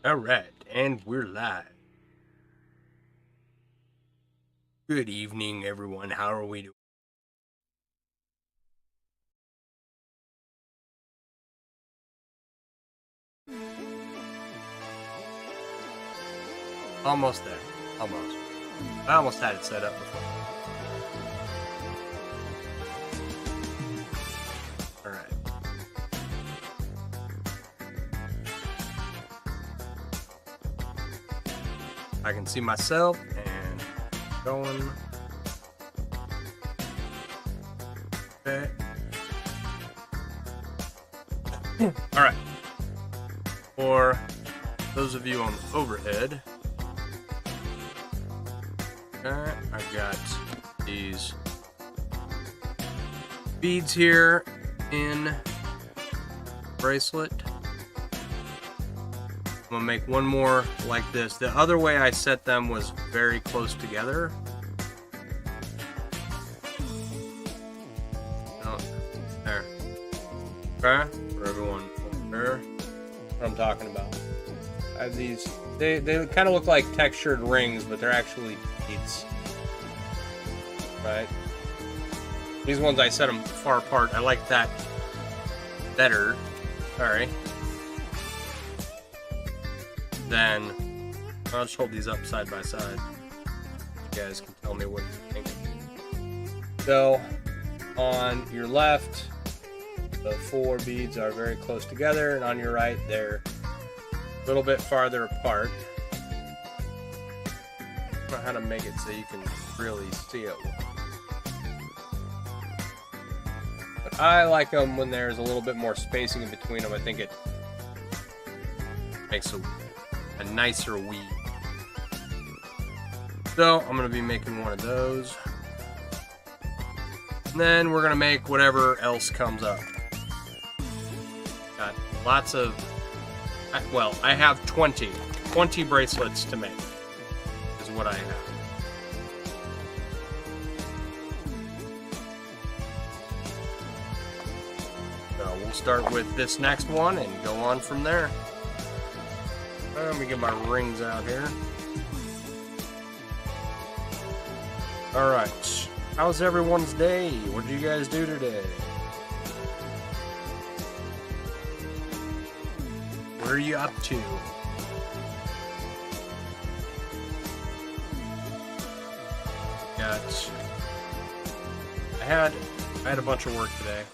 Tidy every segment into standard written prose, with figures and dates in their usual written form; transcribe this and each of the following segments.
All right, and we're live. Good evening, everyone. How are we doing? Almost there. Almost. I almost had it set up before. All right. I can see myself and going. Okay. All right. For those of you on the overhead, I've got these beads here in bracelet. I'm gonna make one more like this. The other way I set them was very close together. Oh, there. Okay, for everyone there. What I'm talking about. I have these. They kind of look like textured rings, but they're actually beads. Right. These ones I set them far apart. I like that better. Sorry. Then I'll just hold these up side by side. You guys can tell me what you think. So on your left, the 4 beads are very close together, and on your right, they're a little bit farther apart. I don't know how to make it so you can really see it. But I like them when there's a little bit more spacing in between them. I think it makes a nicer weave. So I'm going to be making one of those. And then we're going to make whatever else comes up. Got lots of, well, I have 20 bracelets to make is what I have. So we'll start with this next one and go on from there. Let me get my rings out here. Alright. How's everyone's day? What did you guys do today? What are you up to? I had a bunch of work today.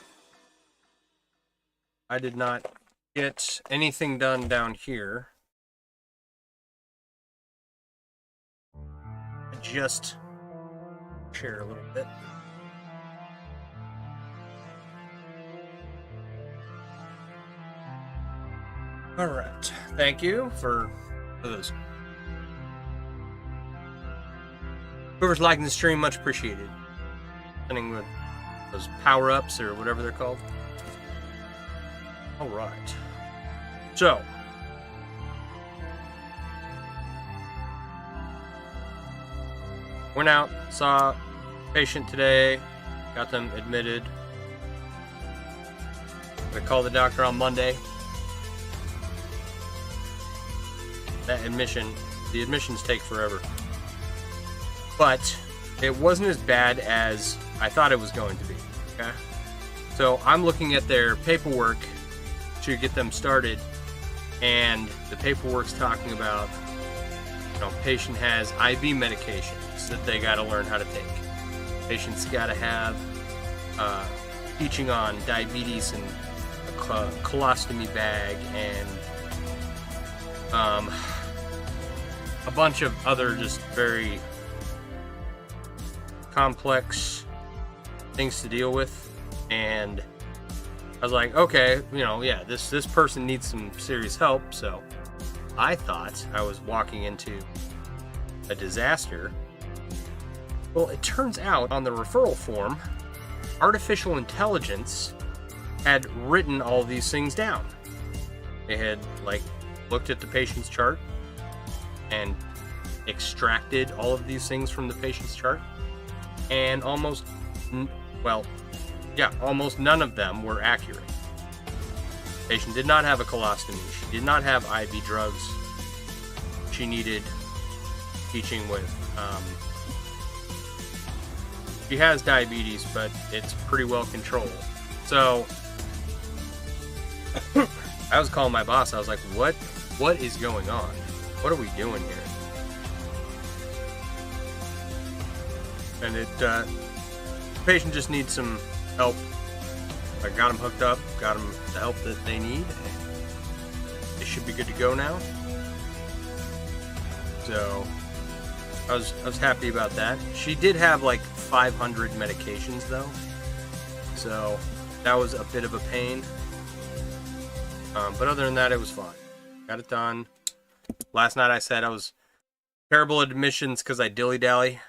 I did not get anything done down here. Just share a little bit. All right. Thank you for those. Whoever's liking the stream, much appreciated. Sending with those power-ups or whatever they're called. All right. So. Went out, saw a patient today, got them admitted. I called the doctor on Monday. The admissions take forever. But it wasn't as bad as I thought it was going to be, okay? So I'm looking at their paperwork to get them started, and the paperwork's talking about, patient has IV medications that they got to learn how to take. Patient's got to have teaching on diabetes and a colostomy bag and a bunch of other just very complex things to deal with. And I was like, okay, yeah, this person needs some serious help. So I thought I was walking into a disaster. Well, it turns out on the referral form, artificial intelligence had written all these things down. They had looked at the patient's chart and extracted all of these things from the patient's chart, and almost none of them were accurate. The patient did not have a colostomy. She did not have IV drugs. She needed teaching with. She has diabetes, but it's pretty well controlled. So I was calling my boss. I was like, what is going on? What are we doing here? And the patient just needs some help. I got them hooked up, got them the help that they need. They should be good to go now. So I was happy about that. She did have 500 medications though, so that was a bit of a pain. But other than that, it was fine. Got it done. Last night I said I was terrible at admissions because I dilly-dally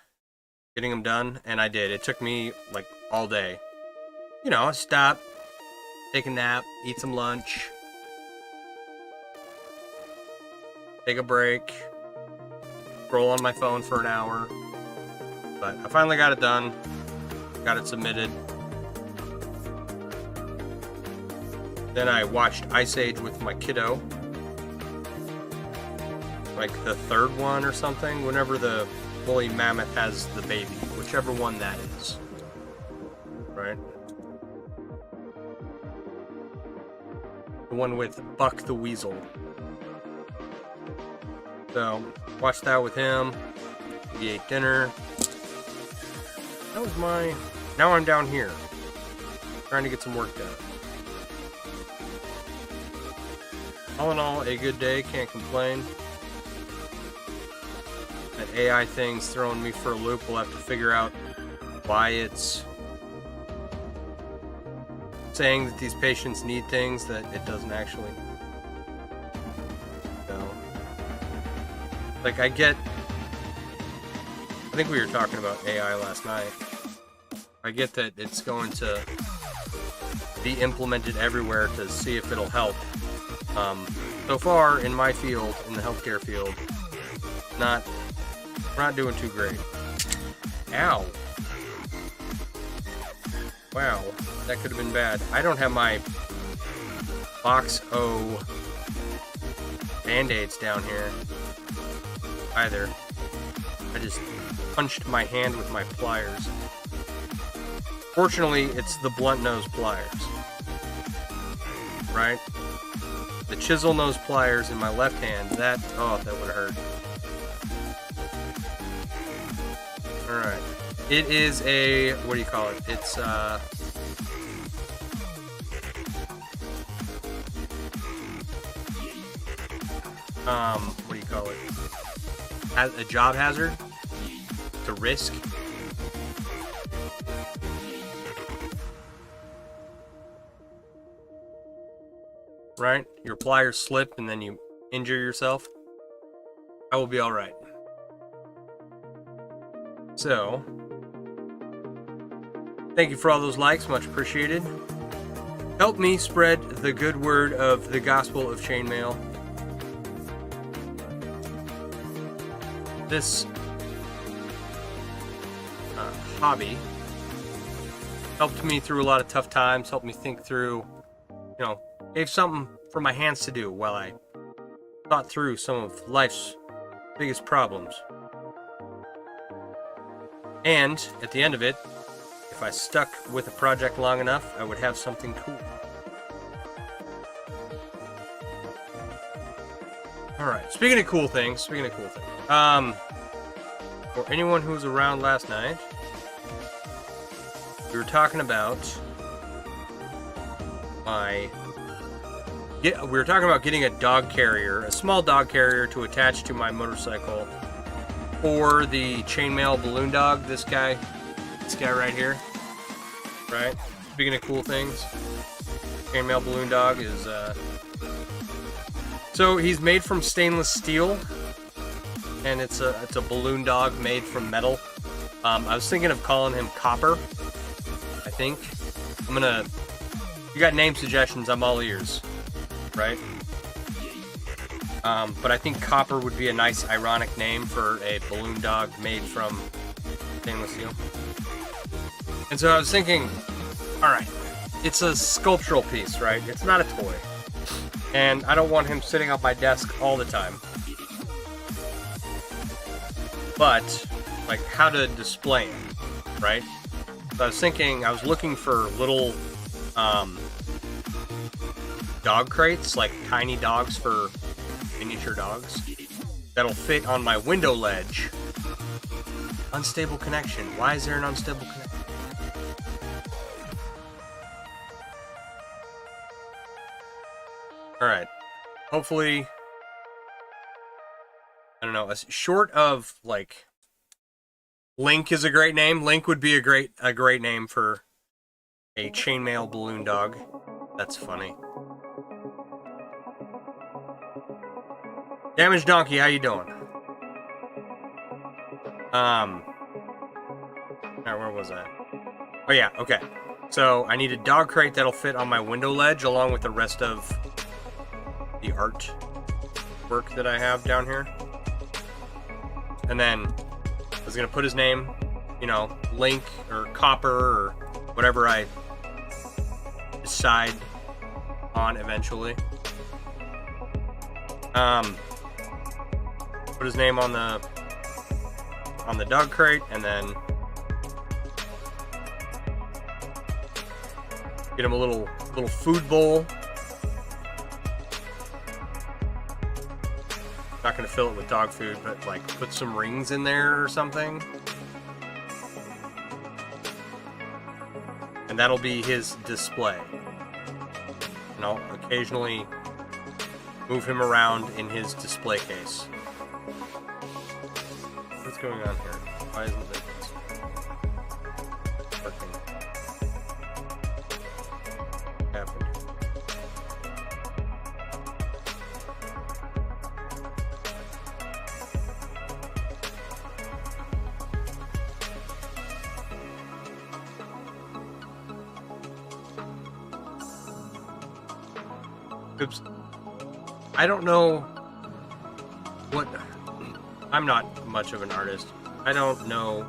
getting them done, and I did. It took me all day. Stop, take a nap, eat some lunch, take a break, scroll on my phone for an hour. But I finally got it done, got it submitted. Then I watched Ice Age with my kiddo. The third one or something, whenever the woolly mammoth has the baby, whichever one that is. Right? The one with Buck the Weasel. So, watched that with him. We ate dinner. That was now I'm down here, trying to get some work done. All in all, a good day, can't complain. That AI thing's throwing me for a loop. We'll have to figure out why it's saying that these patients need things that it doesn't actually. No. I think we were talking about AI last night. I get that it's going to be implemented everywhere to see if it'll help. So far in my field, in the healthcare field, we're not doing too great. Ow. Wow, that could have been bad. I don't have my Box O Band-Aids down here either. I just punched my hand with my pliers. Fortunately, it's the blunt nose pliers. Right? The chisel nose pliers in my left hand, that would have hurt. Alright. It is a, what do you call it? It's, what do you call it? A job hazard? It's a risk? Right? Your pliers slip and then you injure yourself. I will be alright. So, thank you for all those likes, much appreciated. Help me spread the good word of the gospel of chainmail. This hobby helped me through a lot of tough times, helped me think through, gave something for my hands to do while I thought through some of life's biggest problems. And at the end of it, if I stuck with a project long enough, I would have something cool. Alright, speaking of cool things, for anyone who was around last night, we were talking about getting a dog carrier, a small dog carrier to attach to my motorcycle for the chainmail balloon dog, this guy right here, right? Speaking of cool things, chainmail balloon dog is, so he's made from stainless steel, and it's a balloon dog made from metal. I was thinking of calling him Copper, I think. You got name suggestions, I'm all ears, right? But I think Copper would be a nice ironic name for a balloon dog made from stainless steel. And so I was thinking, alright, it's a sculptural piece, right? It's not a toy. And I don't want him sitting on my desk all the time. But, like, how to display him, right? So I was thinking, I was looking for little, dog crates, like tiny dogs for miniature dogs, that'll fit on my window ledge. Unstable connection. Why is there an unstable connection? Alright. Hopefully, I don't know, short of, like, Link is a great name. Link would be a great name for a chainmail balloon dog. That's funny. Damaged Donkey, how you doing? Alright, where was I? Oh yeah, okay. So, I need a dog crate that'll fit on my window ledge along with the rest of the art work that I have down here. And then, I was gonna put his name, Link or Copper or whatever I decide on eventually. Put his name on the dog crate, and then get him a little food bowl. Not gonna fill it with dog food, but like put some rings in there or something. And that'll be his display. And I'll occasionally move him around in his display case. What's going on here? Why isn't it working? What happened? Oops. I don't know what... I'm not much of an artist. I don't know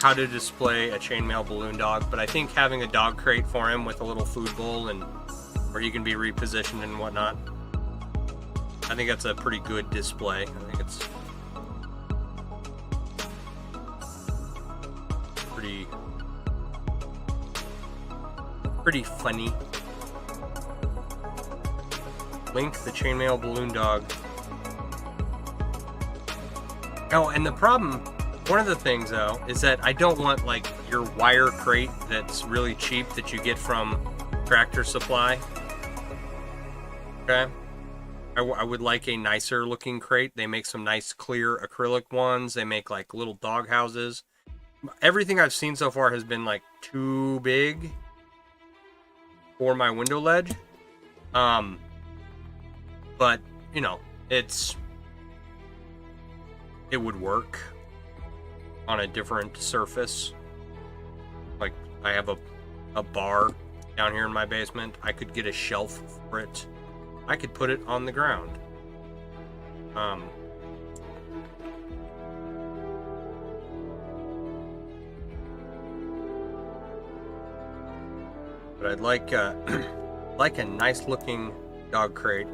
how to display a chainmail balloon dog, but I think having a dog crate for him with a little food bowl and where he can be repositioned and whatnot, I think that's a pretty good display. I think it's pretty funny. Link the chainmail balloon dog. Oh, and the problem, one of the things though, is that I don't want like your wire crate that's really cheap that you get from Tractor Supply. Okay? I would like a nicer looking crate. They make some nice clear acrylic ones. They make like little dog houses. Everything I've seen so far has been like too big for my window ledge. But, you know, it would work on a different surface. Like, I have a bar down here in my basement. I could get a shelf for it. I could put it on the ground. But I'd like like a nice looking dog crate.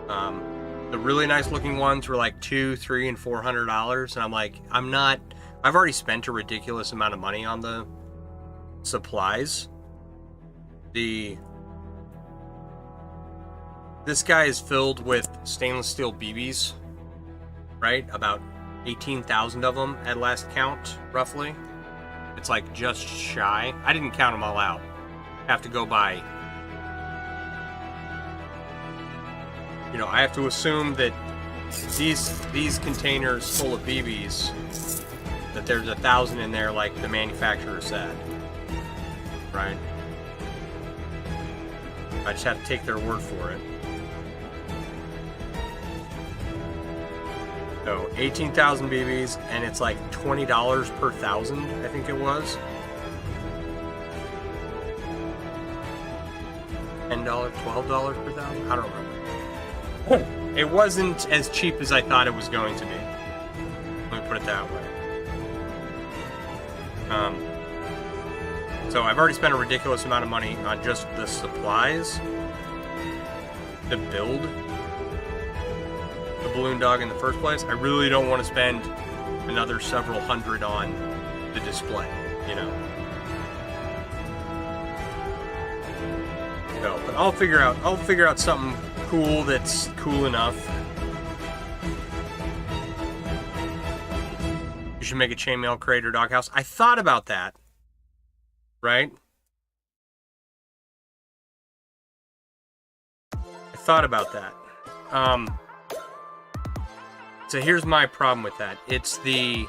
The really nice looking ones were like $200, $300, and $400, and I'm like, I've already spent a ridiculous amount of money on the supplies. This guy is filled with stainless steel BBs, right? About 18,000 of them at last count, roughly. It's like just shy. I didn't count them all out. Have to go by. You know, I have to assume that these containers full of BBs, that there's 1,000 in there, like the manufacturer said, right? I just have to take their word for it. So 18,000 BBs, and it's like $20 per 1,000, I think it was. $10, $12 per 1,000? I don't remember. It wasn't as cheap as I thought it was going to be. Let me put it that way. So I've already spent a ridiculous amount of money on just the supplies to build the balloon dog in the first place. I really don't want to spend another several hundred on the display, you know. So, but I'll figure out something cool that's cool enough. You should make a chainmail crate or doghouse. I thought about that, right? I thought about that. So here's my problem with that. It's the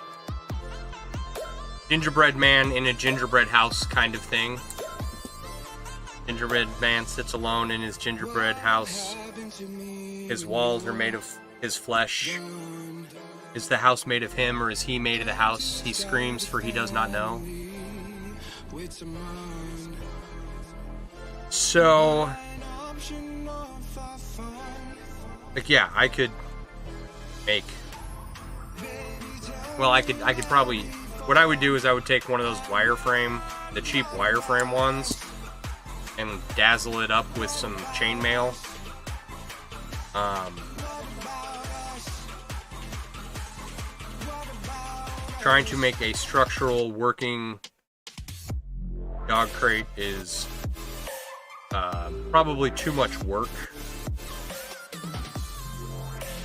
gingerbread man in a gingerbread house kind of thing. Gingerbread man sits alone in his gingerbread house. His walls are made of his flesh. Is the house made of him, or is he made of the house? He screams, for he does not know. So, like, yeah, I could make. Well, I could probably. What I would do is I would take one of those wireframe, the cheap wireframe ones, and dazzle it up with some chainmail. Trying to make a structural working dog crate is probably too much work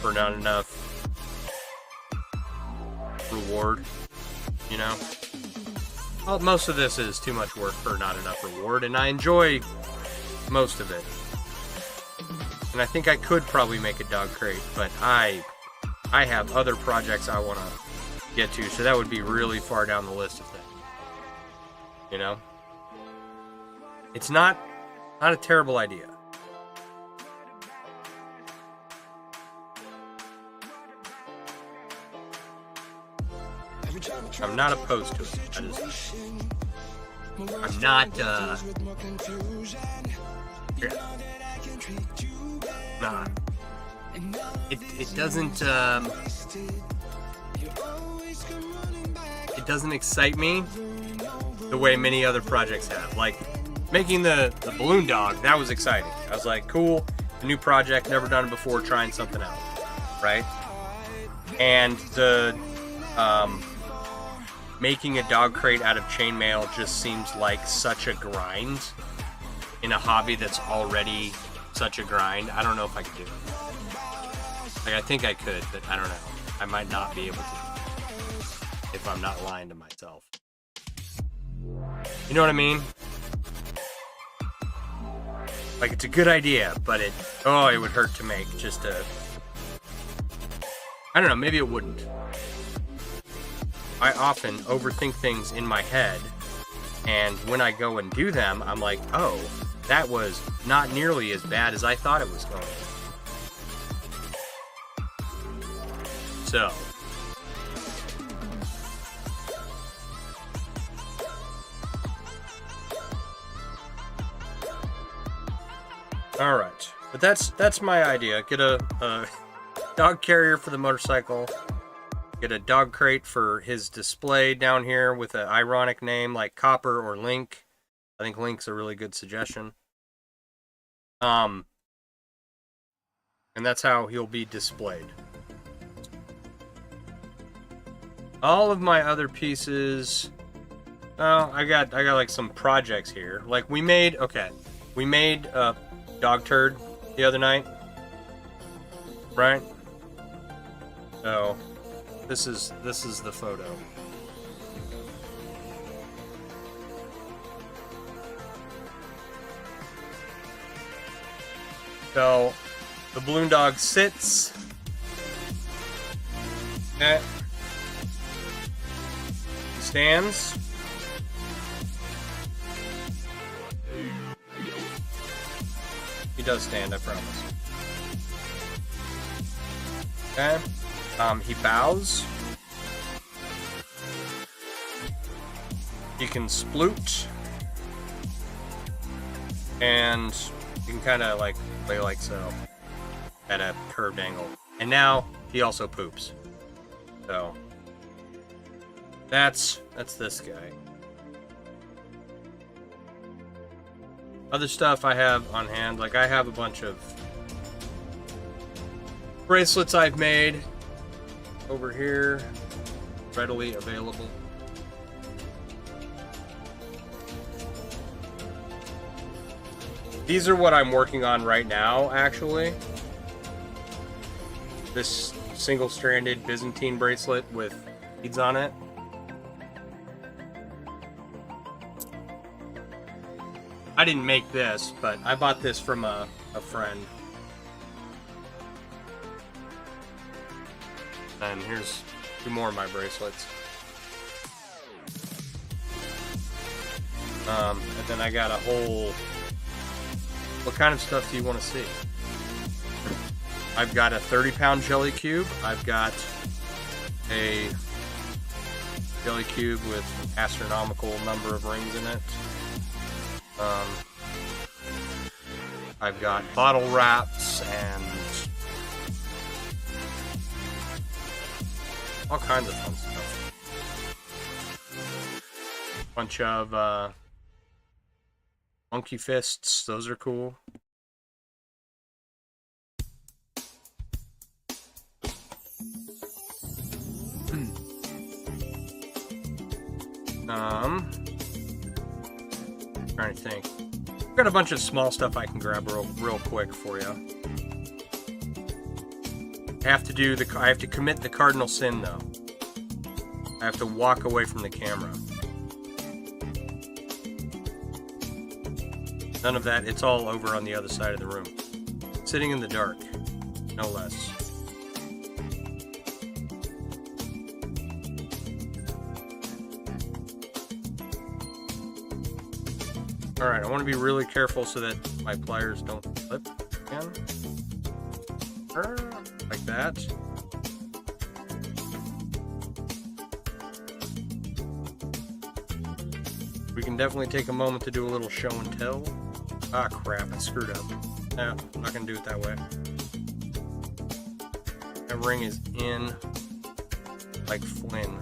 for not enough reward, you know? Well, most of this is too much work for not enough reward, and I enjoy most of it. And I think I could probably make a dog crate, but I have other projects I want to get to, so that would be really far down the list of things. You know? It's not a terrible idea. I'm not opposed to it. I'm not, nah. It doesn't, it doesn't excite me the way many other projects have. Like, making the balloon dog, that was exciting. I was like, cool, a new project, never done it before, trying something out, right? And the making a dog crate out of chainmail just seems like such a grind in a hobby that's already such a grind. I don't know if I could do it. Like, I think I could, but I don't know. I might not be able to if I'm not lying to myself. You know what I mean? Like, it's a good idea, but it would hurt to make just a... I don't know, maybe it wouldn't. I often overthink things in my head, and when I go and do them, I'm like, oh, that was not nearly as bad as I thought it was going to. So. Alright, but that's my idea. Get a dog carrier for the motorcycle. Get a dog crate for his display down here with an ironic name like Copper or Link. I think Link's a really good suggestion. And that's how he'll be displayed. All of my other pieces... Oh, I got like some projects here. Like we made a dog turd the other night. Right? So... This is the photo. So the balloon dog sits. Okay. He stands. He does stand, I promise. Okay. He bows. He can sploot. And you can kind of like play like so at a curved angle. And now he also poops. So that's this guy. Other stuff I have on hand, like I have a bunch of bracelets I've made over here, readily available. These are what I'm working on right now, actually. This single-stranded Byzantine bracelet with beads on it. I didn't make this, but I bought this from a friend. And here's 2 more of my bracelets. And then I got a whole... What kind of stuff do you want to see? I've got a 30-pound jelly cube. I've got a jelly cube with an astronomical number of rings in it. I've got bottle wraps and all kinds of fun stuff. Bunch of monkey fists, those are cool. Trying to think. I've got a bunch of small stuff I can grab real quick for you. I have to commit the cardinal sin though. I have to walk away from the camera. None of that, it's all over on the other side of the room. Sitting in the dark, no less. Alright, I want to be really careful so that my pliers don't slip again. Like that. We can definitely take a moment to do a little show and tell. Ah, crap, I screwed up. No, I'm not going to do it that way. That ring is in like Flynn.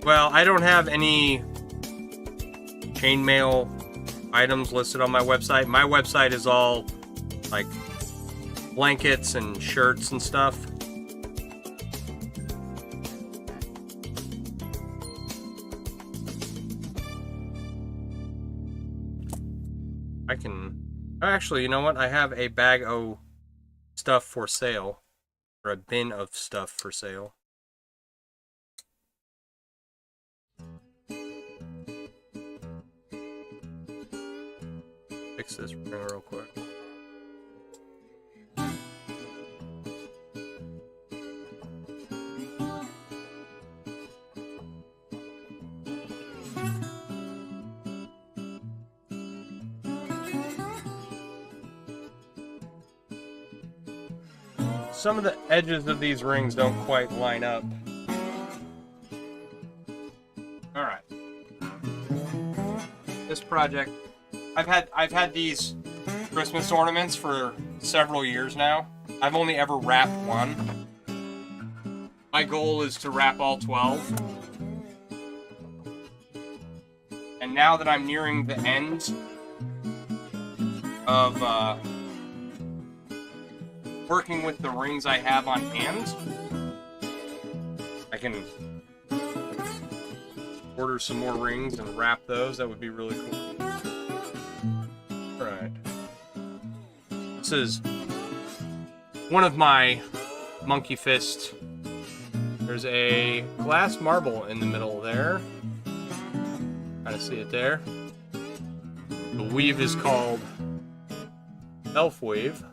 Well, I don't have any chainmail items listed on my website. My website is all like blankets and shirts and stuff. I can actually, you know what? I have a bag of stuff for sale, or a bin of stuff for sale. Fix this ring real quick. Some of the edges of these rings don't quite line up. Alright. This project, I've had these Christmas ornaments for several years now. I've only ever wrapped one. My goal is to wrap all 12. And now that I'm nearing the end of working with the rings I have on hand, I can order some more rings and wrap those. That would be really cool. Alright. This is one of my monkey fist. There's a glass marble in the middle there. Kind of see it there. The weave is called elf weave.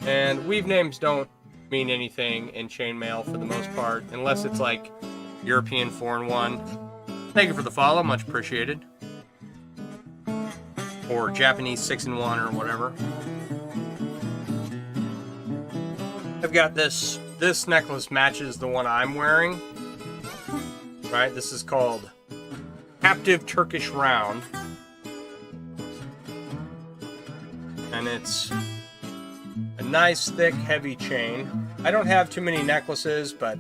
And weave names don't mean anything in chainmail for the most part, unless it's like European foreign one. Thank you for the follow, much appreciated. Or Japanese 6-in-1 or whatever. I've got this. This necklace matches the one I'm wearing. Right, this is called Captive Turkish Round. And it's a nice, thick, heavy chain. I don't have too many necklaces, but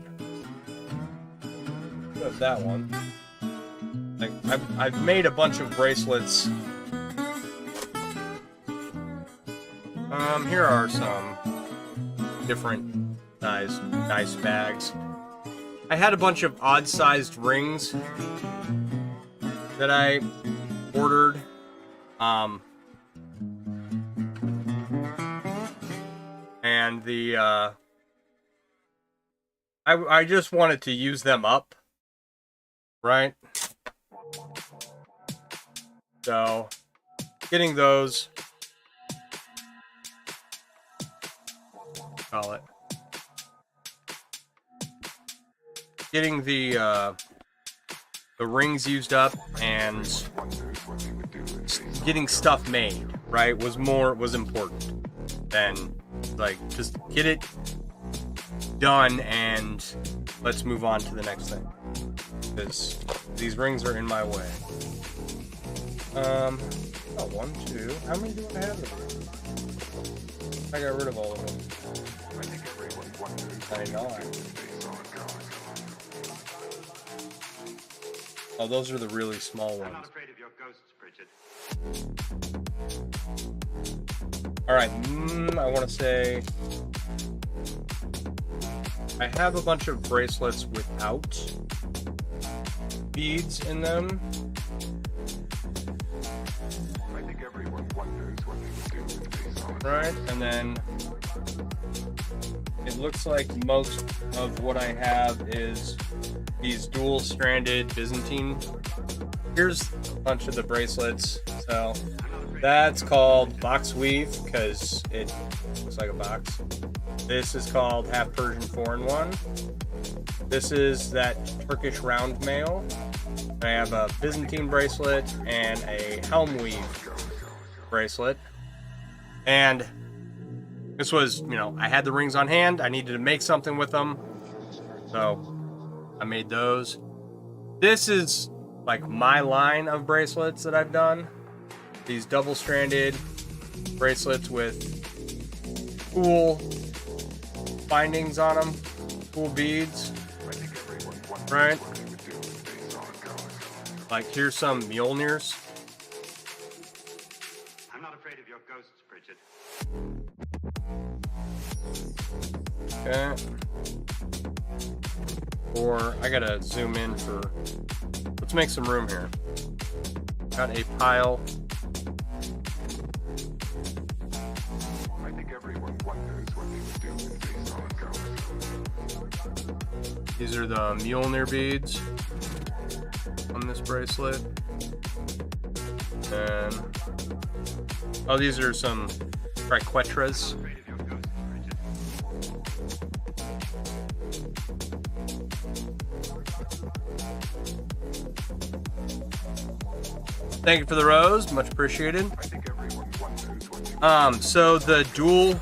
I have that one. Like, I've made a bunch of bracelets. Here are some different nice bags. I had a bunch of odd-sized rings that I ordered. And the I just wanted to use them up, right? So getting those, call it, getting the rings used up and getting stuff made, right, was important than like just get it done and let's move on to the next thing, because these rings are in my way. Oh, 1, 2. How many do I have of them? I got rid of all of them. I know. Oh, those are the really small ones. Alright, I want to say I have a bunch of bracelets without beads in them. Right, and then it looks like most of what I have is these dual-stranded Byzantine. Here's a bunch of the bracelets. So that's called box weave because it looks like a box. This is called half Persian 4-in-1. This is that Turkish round mail. I have a Byzantine bracelet and a helm weave bracelet. And this was, you know, I had the rings on hand. I needed to make something with them. So I made those. This is like my line of bracelets that I've done. These double-stranded bracelets with cool bindings on them, cool beads, right? Like here's some Mjolnirs. Okay. Or I gotta zoom in for. Let's make some room here. Got a pile. I think everyone wonders what they would do if they saw a ghost. These are the Mjolnir beads on this bracelet. And oh, these are some triquetras. Thank you for the rose, much appreciated. I think everyone wonders what they So the dual.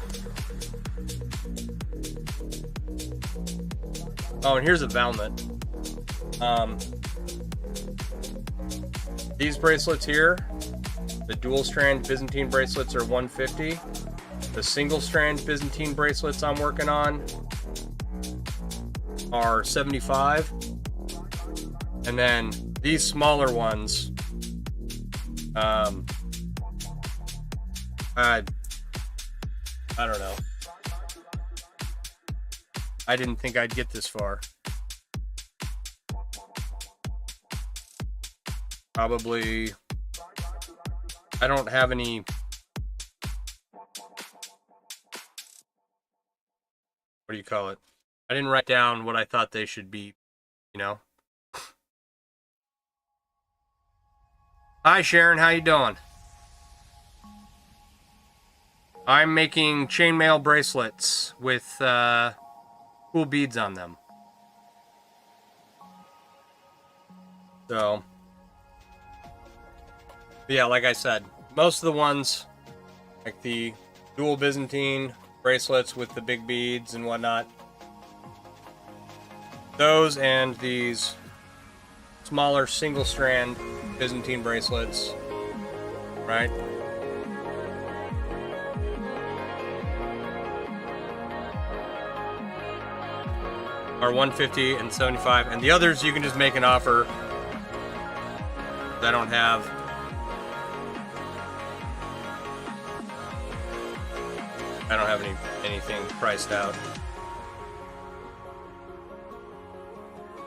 Oh, and here's a Valmet. These bracelets here, the dual strand Byzantine bracelets are 150. The single strand Byzantine bracelets I'm working on are 75. And then these smaller ones, I don't know. I didn't think I'd get this far. Probably, I don't have any. What do you call it? I didn't write down what I thought they should be, you know? Hi Sharon, how you doing? I'm making chainmail bracelets with cool beads on them. So, yeah, like I said, most of the ones, like the dual Byzantine bracelets with the big beads and whatnot, those and these smaller single strand Byzantine bracelets, right? Are 150 and 75, and the others you can just make an offer. I don't have anything priced out.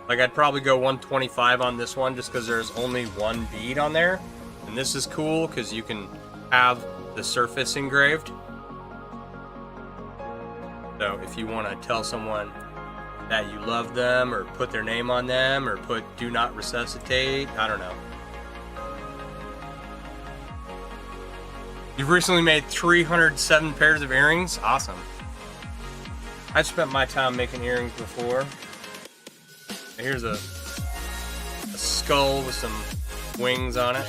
Like I'd probably go 125 on this one just because there's only one bead on there, and this is cool because you can have the surface engraved. So if you want to tell someone that you love them, or put their name on them, or put "Do Not Resuscitate," I don't know. You've recently made 307 pairs of earrings. Awesome. I've spent my time making earrings before. Here's a skull with some wings on it.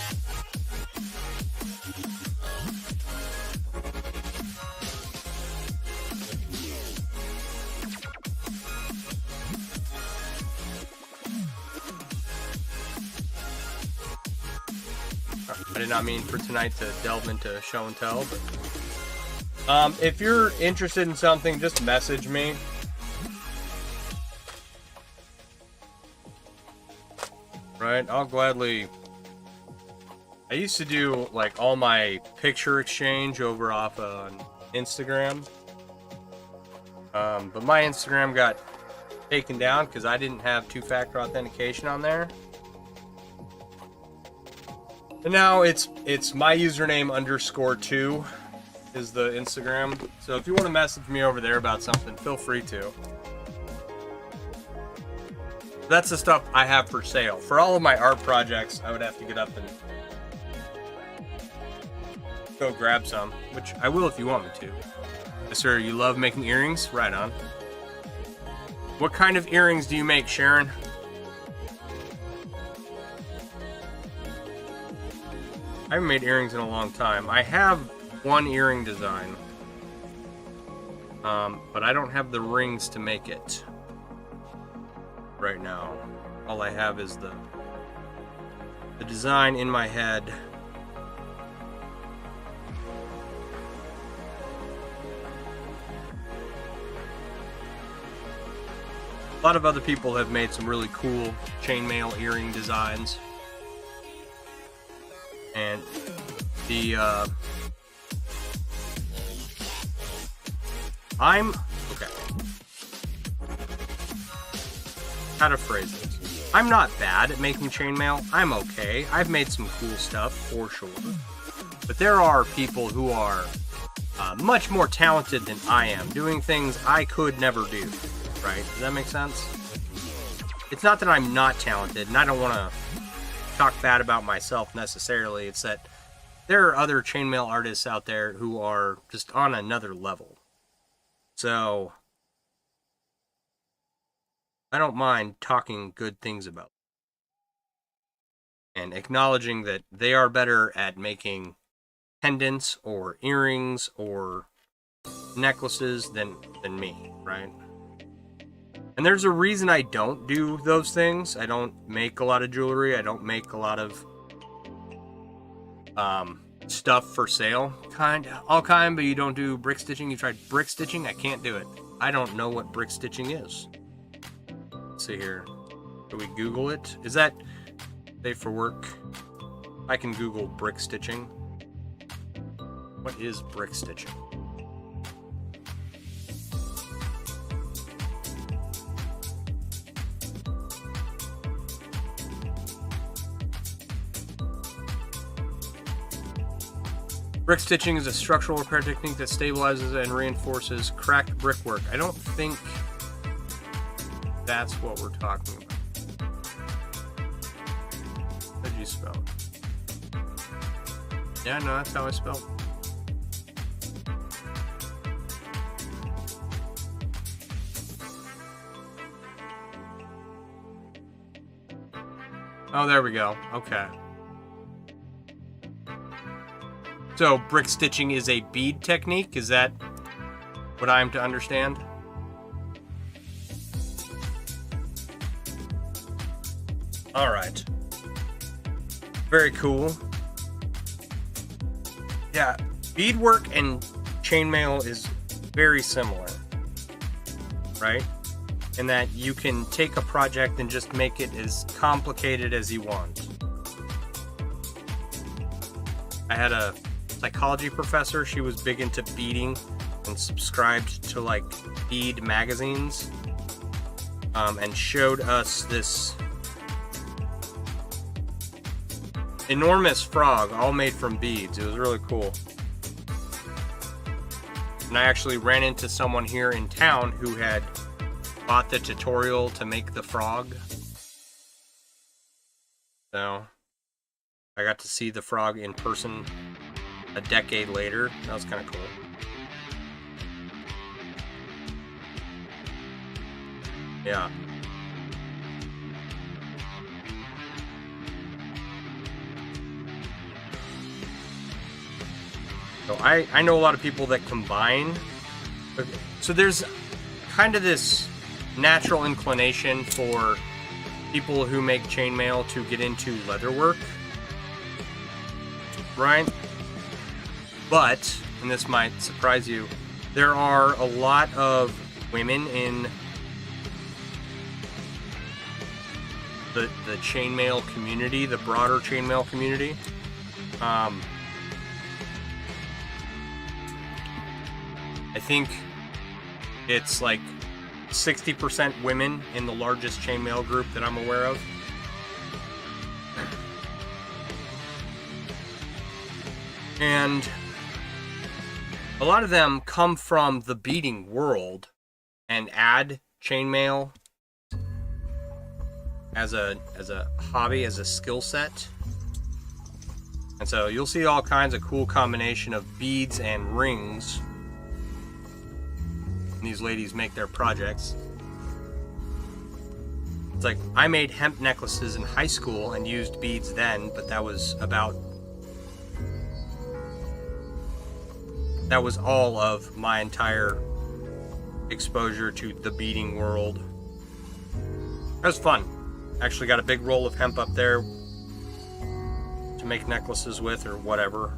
I did not mean for tonight to delve into show and tell, but if you're interested in something, just message me. Right, I'll gladly. I used to do like all my picture exchange over off on Instagram, but my Instagram got taken down because I didn't have two-factor authentication on there. And now it's my username _2 is the Instagram. So if you want to message me over there about something, feel free to. That's the stuff I have for sale. For all of my art projects, I would have to get up and go grab some, which I will if you want me to. Yes, sir, you love making earrings? Right on. What kind of earrings do you make, Sharon? I haven't made earrings in a long time. I have one earring design, but I don't have the rings to make it right now. All I have is the design in my head. A lot of other people have made some really cool chainmail earring designs. And the okay. how to phrase this. I'm not bad at making chainmail. I'm okay. I've made some cool stuff, for sure. But there are people who are much more talented than I am, doing things I could never do, right? Does that make sense? It's not that I'm not talented, and I don't want to talk bad about myself necessarily. It's that there are other chainmail artists out there who are just on another level. So I don't mind talking good things about them and acknowledging that they are better at making pendants or earrings or necklaces than me, right? And there's a reason I don't do those things. I don't make a lot of jewelry. I don't make a lot of stuff for sale. All kind, but you don't do brick stitching. You tried brick stitching? I can't do it. I don't know what brick stitching is. Let's see here. Can we Google it? Is that safe for work? I can Google brick stitching. What is brick stitching? Brick stitching is a structural repair technique that stabilizes and reinforces cracked brickwork. I don't think that's what we're talking about. How did you spell it? Yeah, no, that's how I spell it. Oh, there we go. Okay. So, brick stitching is a bead technique? Is that what I'm to understand? Alright. Very cool. Yeah, beadwork and chainmail is very similar, right? In that you can take a project and just make it as complicated as you want. I had a psychology professor. She was big into beading and subscribed to like bead magazines, and showed us this enormous frog all made from beads. It was really cool. And I actually ran into someone here in town who had bought the tutorial to make the frog. So I got to see the frog in person a decade later. That was kind of cool. Yeah. So I know a lot of people that combine. So there's kind of this natural inclination for people who make chainmail to get into leatherwork, right? But, and this might surprise you, there are a lot of women in the chainmail community, the broader chainmail community. I think it's like 60% women in the largest chainmail group that I'm aware of. And a lot of them come from the beading world and add chainmail as a hobby, as a skill set. And so you'll see all kinds of cool combination of beads and rings when these ladies make their projects. It's like, I made hemp necklaces in high school and used beads then, but that was all of my entire exposure to the beading world. That was fun. Actually got a big roll of hemp up there to make necklaces with or whatever.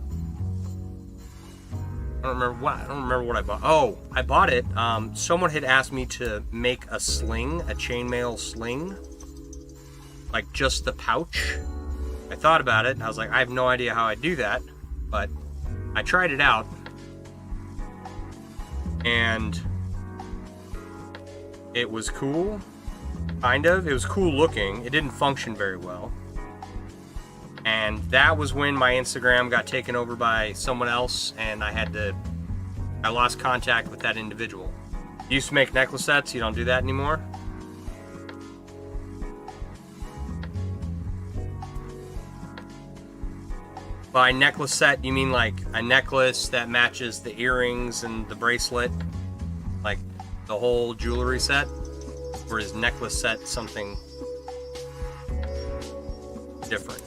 I don't remember what I bought. Oh, I bought it. Someone had asked me to make a sling, a chainmail sling. Like just the pouch. I thought about it and I was like, I have no idea how I do that, but I tried it out. And it was cool. Kind of. It was cool looking. It didn't function very well. And that was when my Instagram got taken over by someone else, and I lost contact with that individual. You used to make necklace sets. You don't do that anymore? By necklace set, you mean like a necklace that matches the earrings and the bracelet? Like the whole jewelry set? Or is necklace set something different?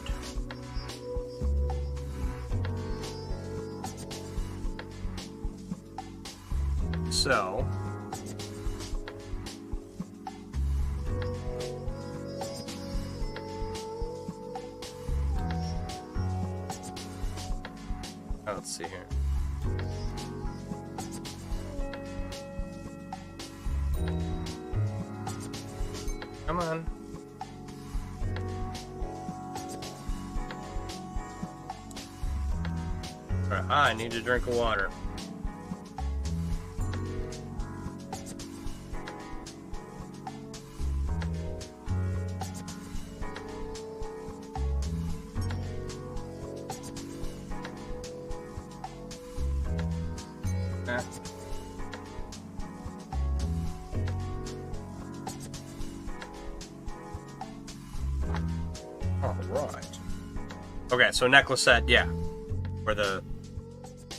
So, let's see here. Come on. Alright, I need a drink of water. Alright. Okay, so necklace set, yeah. Where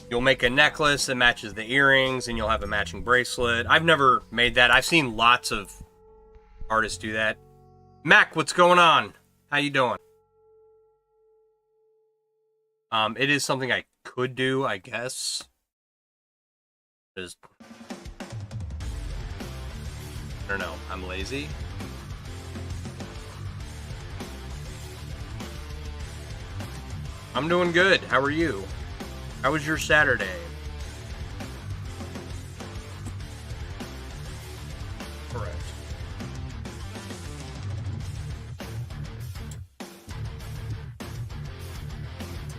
you'll make a necklace that matches the earrings and you'll have a matching bracelet. I've never made that. I've seen lots of artists do that. Mac, what's going on? How you doing? It is something I could do, I guess. Just, I don't know. I'm lazy. I'm doing good. How are you? How was your Saturday? Correct.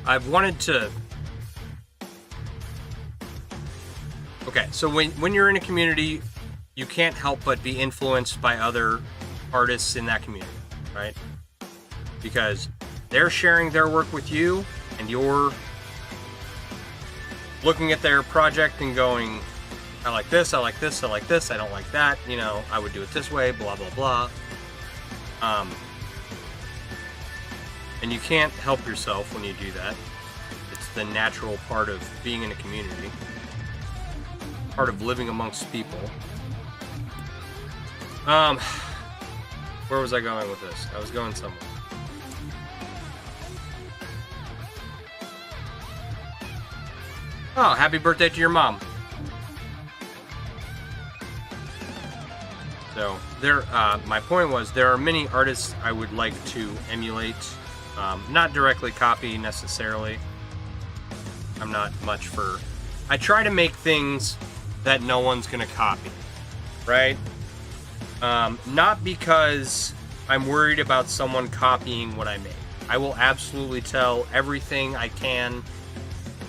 I've wanted to... Okay, so when you're in a community, you can't help but be influenced by other artists in that community, right? Because they're sharing their work with you, and you're looking at their project and going, I like this, I like this, I like this, I don't like that, you know, I would do it this way, blah, blah, blah. And you can't help yourself when you do that. It's the natural part of being in a community. Part of living amongst people. Where was I going with this? I was going somewhere. Oh, happy birthday to your mom. So, my point was, there are many artists I would like to emulate. Not directly copy, necessarily. I'm not much for... I try to make things that no one's gonna copy, right? Not because I'm worried about someone copying what I make. I will absolutely tell everything I can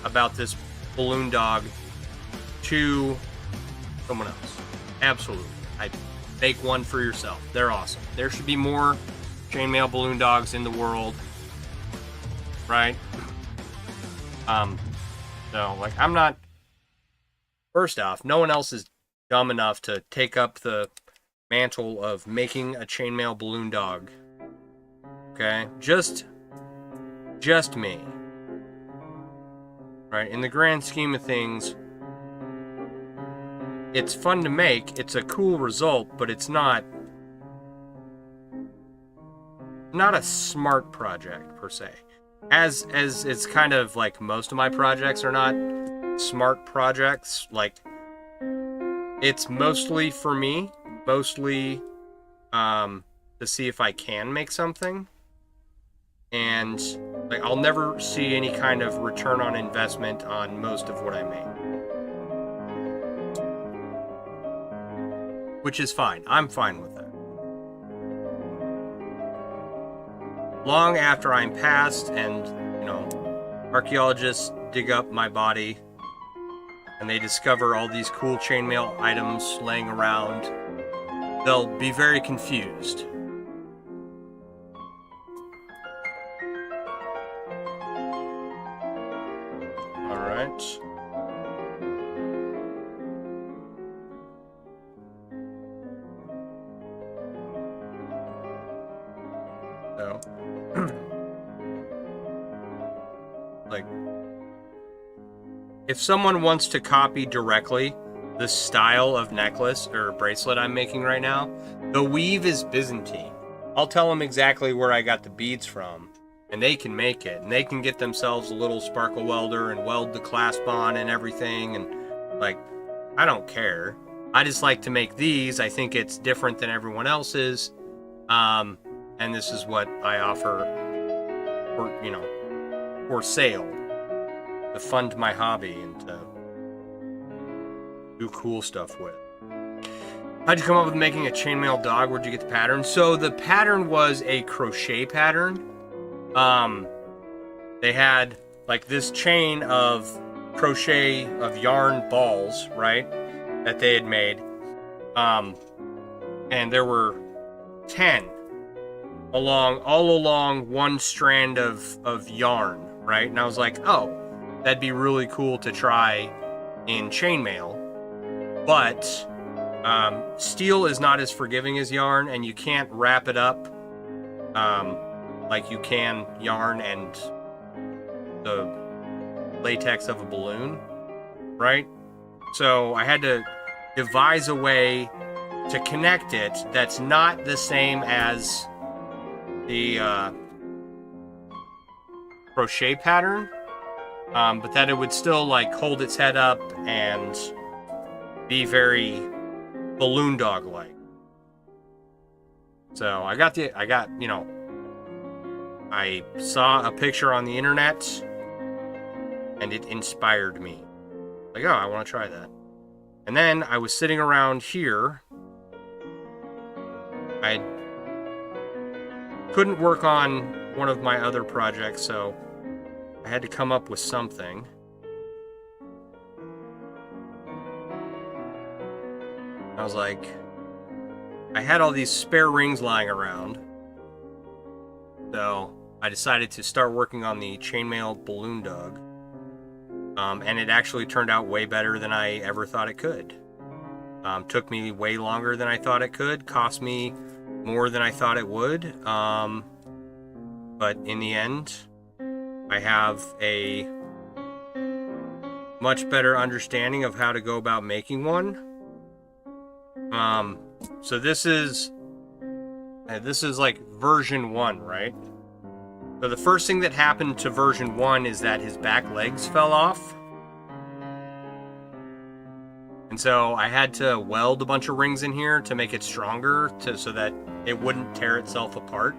about this balloon dog to someone else. Absolutely. I make one for yourself. They're awesome. There should be more chainmail balloon dogs in the world, right? So, like, I'm not... First off, no one else is dumb enough to take up the mantle of making a chainmail balloon dog. Okay? Just me. Right? In the grand scheme of things, it's fun to make, it's a cool result, but it's not a smart project, per se. As it's kind of like most of my projects are not smart projects. Like, it's mostly for me, mostly to see if I can make something, and like, I'll never see any kind of return on investment on most of what I make, which is fine. I'm fine with that. Long after I'm passed and, you know, archaeologists dig up my body and they discover all these cool chainmail items laying around, they'll be very confused. All right. So, like, if someone wants to copy directly the style of necklace or bracelet I'm making right now, the weave is Byzantine. I'll tell them exactly where I got the beads from, and they can make it. And they can get themselves a little sparkle welder and weld the clasp on and everything. And, like, I don't care. I just like to make these. I think it's different than everyone else's. And this is what I offer for sale to fund my hobby and to do cool stuff with. How'd you come up with making a chainmail dog? Where'd you get the pattern? So the pattern was a crochet pattern. They had like this chain of crochet of yarn balls, right? That they had made. And there were 10 all along one strand of yarn, right? And I was like, oh, that'd be really cool to try in chainmail. But steel is not as forgiving as yarn, and you can't wrap it up like you can yarn and the latex of a balloon, right? So I had to devise a way to connect it that's not the same as the crochet pattern, but that it would still like hold its head up and be very balloon dog like. So I saw a picture on the internet and it inspired me. Like, oh, I want to try that. And then I was sitting around here. I couldn't work on one of my other projects, so I had to come up with something. I was like, I had all these spare rings lying around, so I decided to start working on the chainmail balloon dog. And it actually turned out way better than I ever thought it could. Took me way longer than I thought it could, cost me more than I thought it would. But in the end, I have a much better understanding of how to go about making one. So this is like version 1, right? So the first thing that happened to version 1 is that his back legs fell off. And so I had to weld a bunch of rings in here to make it stronger so that it wouldn't tear itself apart.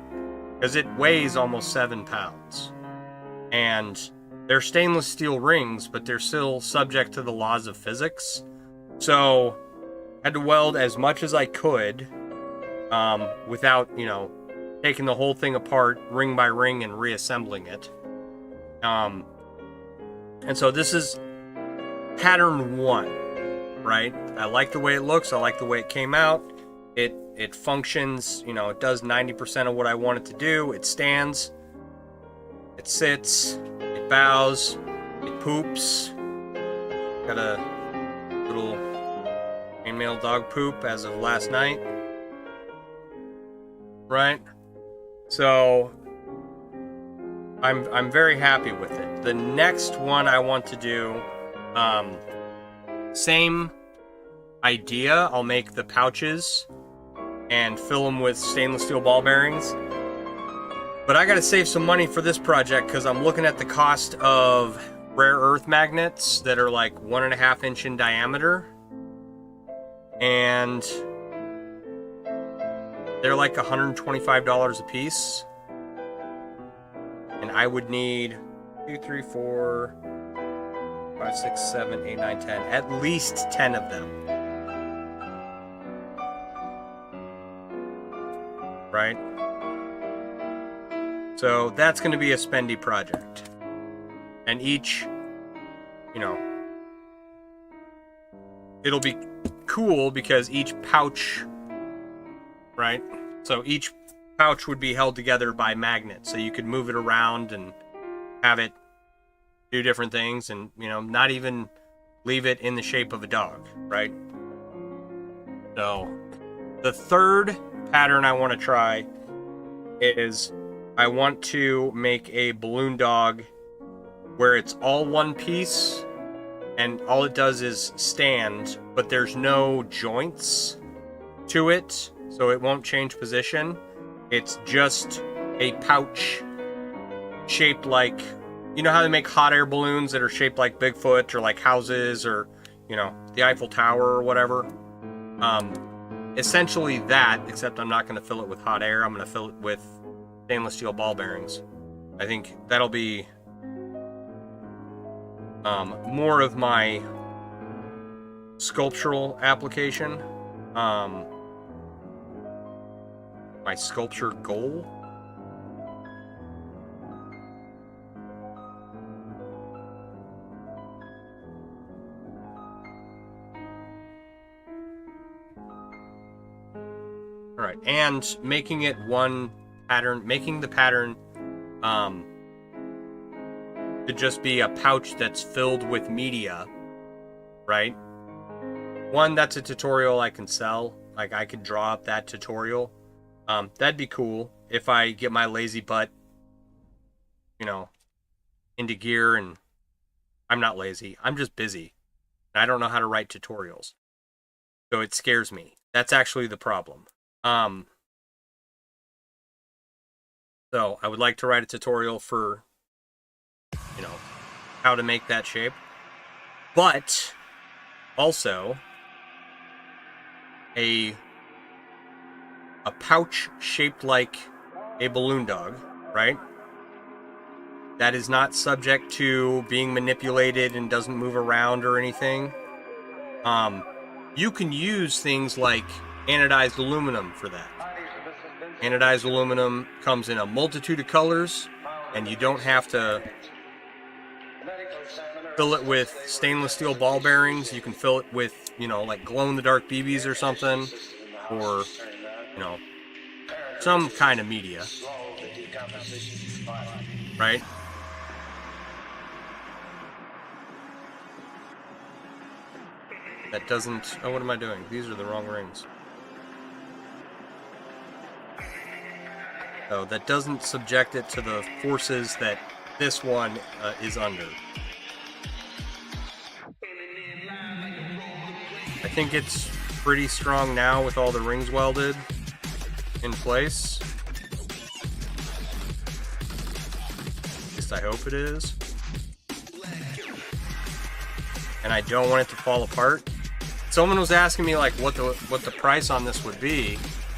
Because it weighs almost 7 pounds. And they're stainless steel rings, but they're still subject to the laws of physics. So I had to weld as much as I could without, taking the whole thing apart ring by ring and reassembling it. And so this is pattern 1. Right? I like the way it looks. I like the way it came out. It functions, it does 90% of what I want it to do. It stands, it sits, it bows, it poops. Got a little chainmail dog poop as of last night. Right? So I'm very happy with it. The next one I want to do, same idea. I'll make the pouches and fill them with stainless steel ball bearings. But I gotta save some money for this project because I'm looking at the cost of rare earth magnets that are like 1.5 inch in diameter. And they're like $125 a piece. And I would need 2, 3, 4, 5, 6, 7, 8, 9, 10. At least 10 of them. Right? So that's going to be a spendy project. And each, it'll be cool because each pouch right? So each pouch would be held together by magnets, so you could move it around and have it do different things, and not even leave it in the shape of a dog, right? So the third pattern I want to try is I want to make a balloon dog where it's all one piece and all it does is stand, but there's no joints to it, so it won't change position. It's just a pouch shaped like, how they make hot air balloons that are shaped like Bigfoot or like houses or, the Eiffel Tower or whatever. Essentially that, except I'm not going to fill it with hot air. I'm going to fill it with stainless steel ball bearings. I think that'll be more of my sculptural application. My sculpture goal. All right, and making it one pattern, making the pattern to just be a pouch that's filled with media, right? One, that's a tutorial I can sell. Like, I could draw up that tutorial. That'd be cool if I get my lazy butt, into gear, and I'm not lazy. I'm just busy. And I don't know how to write tutorials. So it scares me. That's actually the problem. So I would like to write a tutorial for, how to make that shape. But also a pouch shaped like a balloon dog, right? That is not subject to being manipulated and doesn't move around or anything. You can use things like anodized aluminum for that. Anodized aluminum comes in a multitude of colors, and you don't have to fill it with stainless steel ball bearings. You can fill it with, like glow-in-the-dark BBs or something, or, some kind of media, right? That doesn't... Oh, what am I doing? These are the wrong rings. Oh, that doesn't subject it to the forces that this one is under. I think it's pretty strong now with all the rings welded in place. At least I hope it is. And I don't want it to fall apart. Someone was asking me like what the price on this would be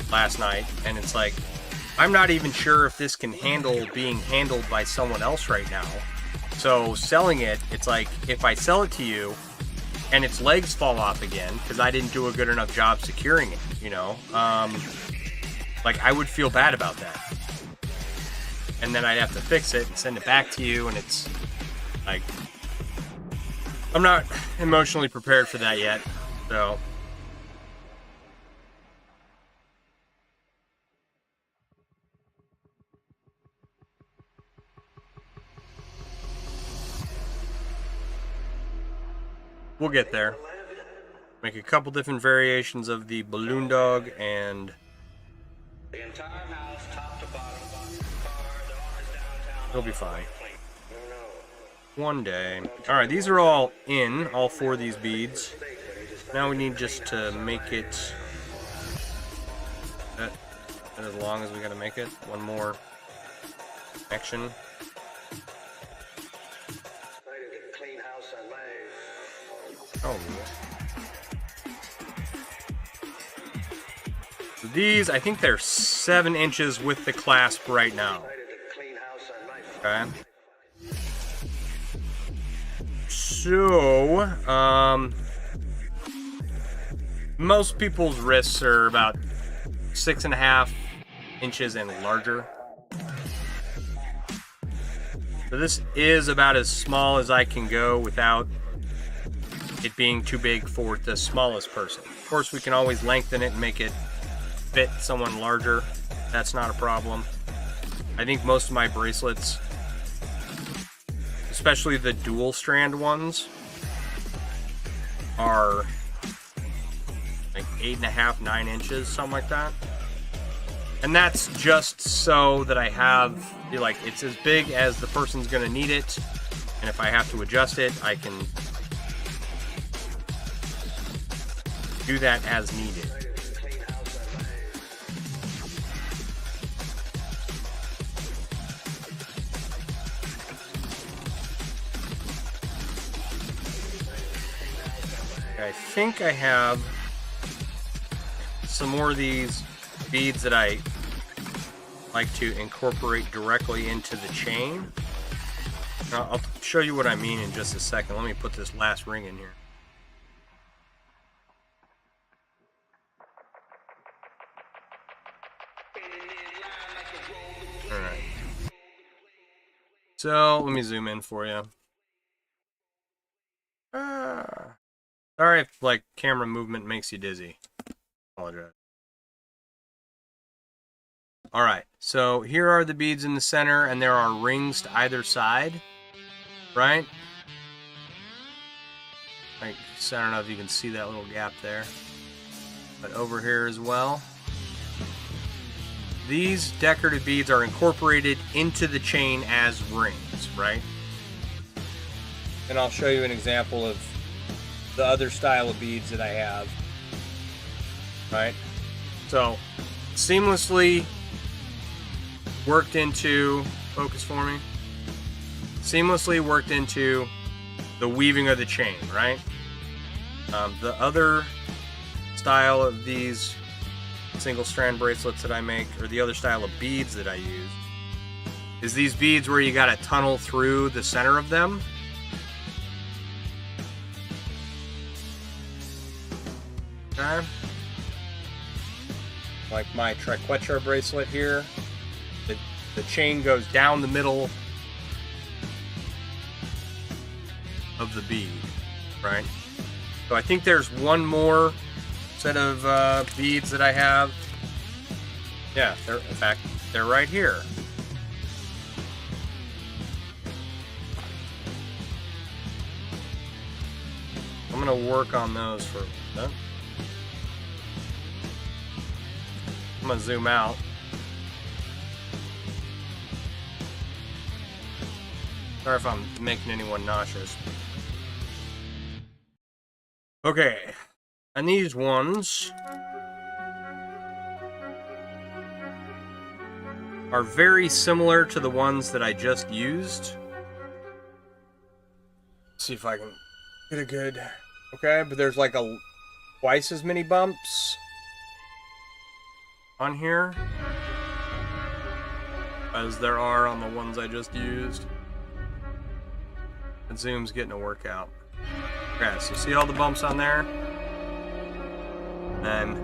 last night, and it's like, I'm not even sure if this can handle being handled by someone else right now. So selling it, it's like, if I sell it to you and its legs fall off again because I didn't do a good enough job securing it, like, I would feel bad about that. And then I'd have to fix it and send it back to you, and it's like, I'm not emotionally prepared for that yet, so. We'll get there. Make a couple different variations of the balloon dog, and the entire house, top to bottom, car, the owners downtown. it'll be fine. One day. Alright, these are all in, all four of these beads. Now we need just to make it that as long as we gotta make it. One more action. Oh, yeah. So these, I think they're 7 inches with the clasp right now. Okay. So, most people's wrists are about 6.5 inches and larger. So this is about as small as I can go without it being too big for the smallest person. Of course, we can always lengthen it and make it fit someone larger, that's not a problem. I think most of my bracelets, especially the dual strand ones, are like 8.5, 9 inches, something like that. And that's just so that I have, like, it's as big as the person's gonna need it. And if I have to adjust it, I can do that as needed. I think I have some more of these beads that I like to incorporate directly into the chain. Now, I'll show you what I mean in just a second. Let me put this last ring in here. Alright. So, let me zoom in for you. Sorry if, like, camera movement makes you dizzy. Apologize. Alright, so here are the beads in the center, and there are rings to either side, right? Like, I don't know if you can see that little gap there. But over here as well. These decorative beads are incorporated into the chain as rings, right? And I'll show you an example of the other style of beads that I have. Right? So, seamlessly worked into, focus for me, seamlessly worked into the weaving of the chain, right? The other style of these single strand bracelets that I make, or the other style of beads that I use, is these beads where you gotta tunnel through the center of them. Okay. Like my triquetra bracelet here, the chain goes down the middle of the bead, right? So I think there's one more set of beads that I have. Yeah, in fact, they're right here. I'm gonna work on those for a bit. I'm gonna zoom out. Sorry if I'm making anyone nauseous. Okay, and these ones are very similar to the ones that I just used. Let's see if I can get a good... Okay, but there's like twice as many bumps on here as there are on the ones I just used. And zoom's getting a workout. Okay, so see all the bumps on there? And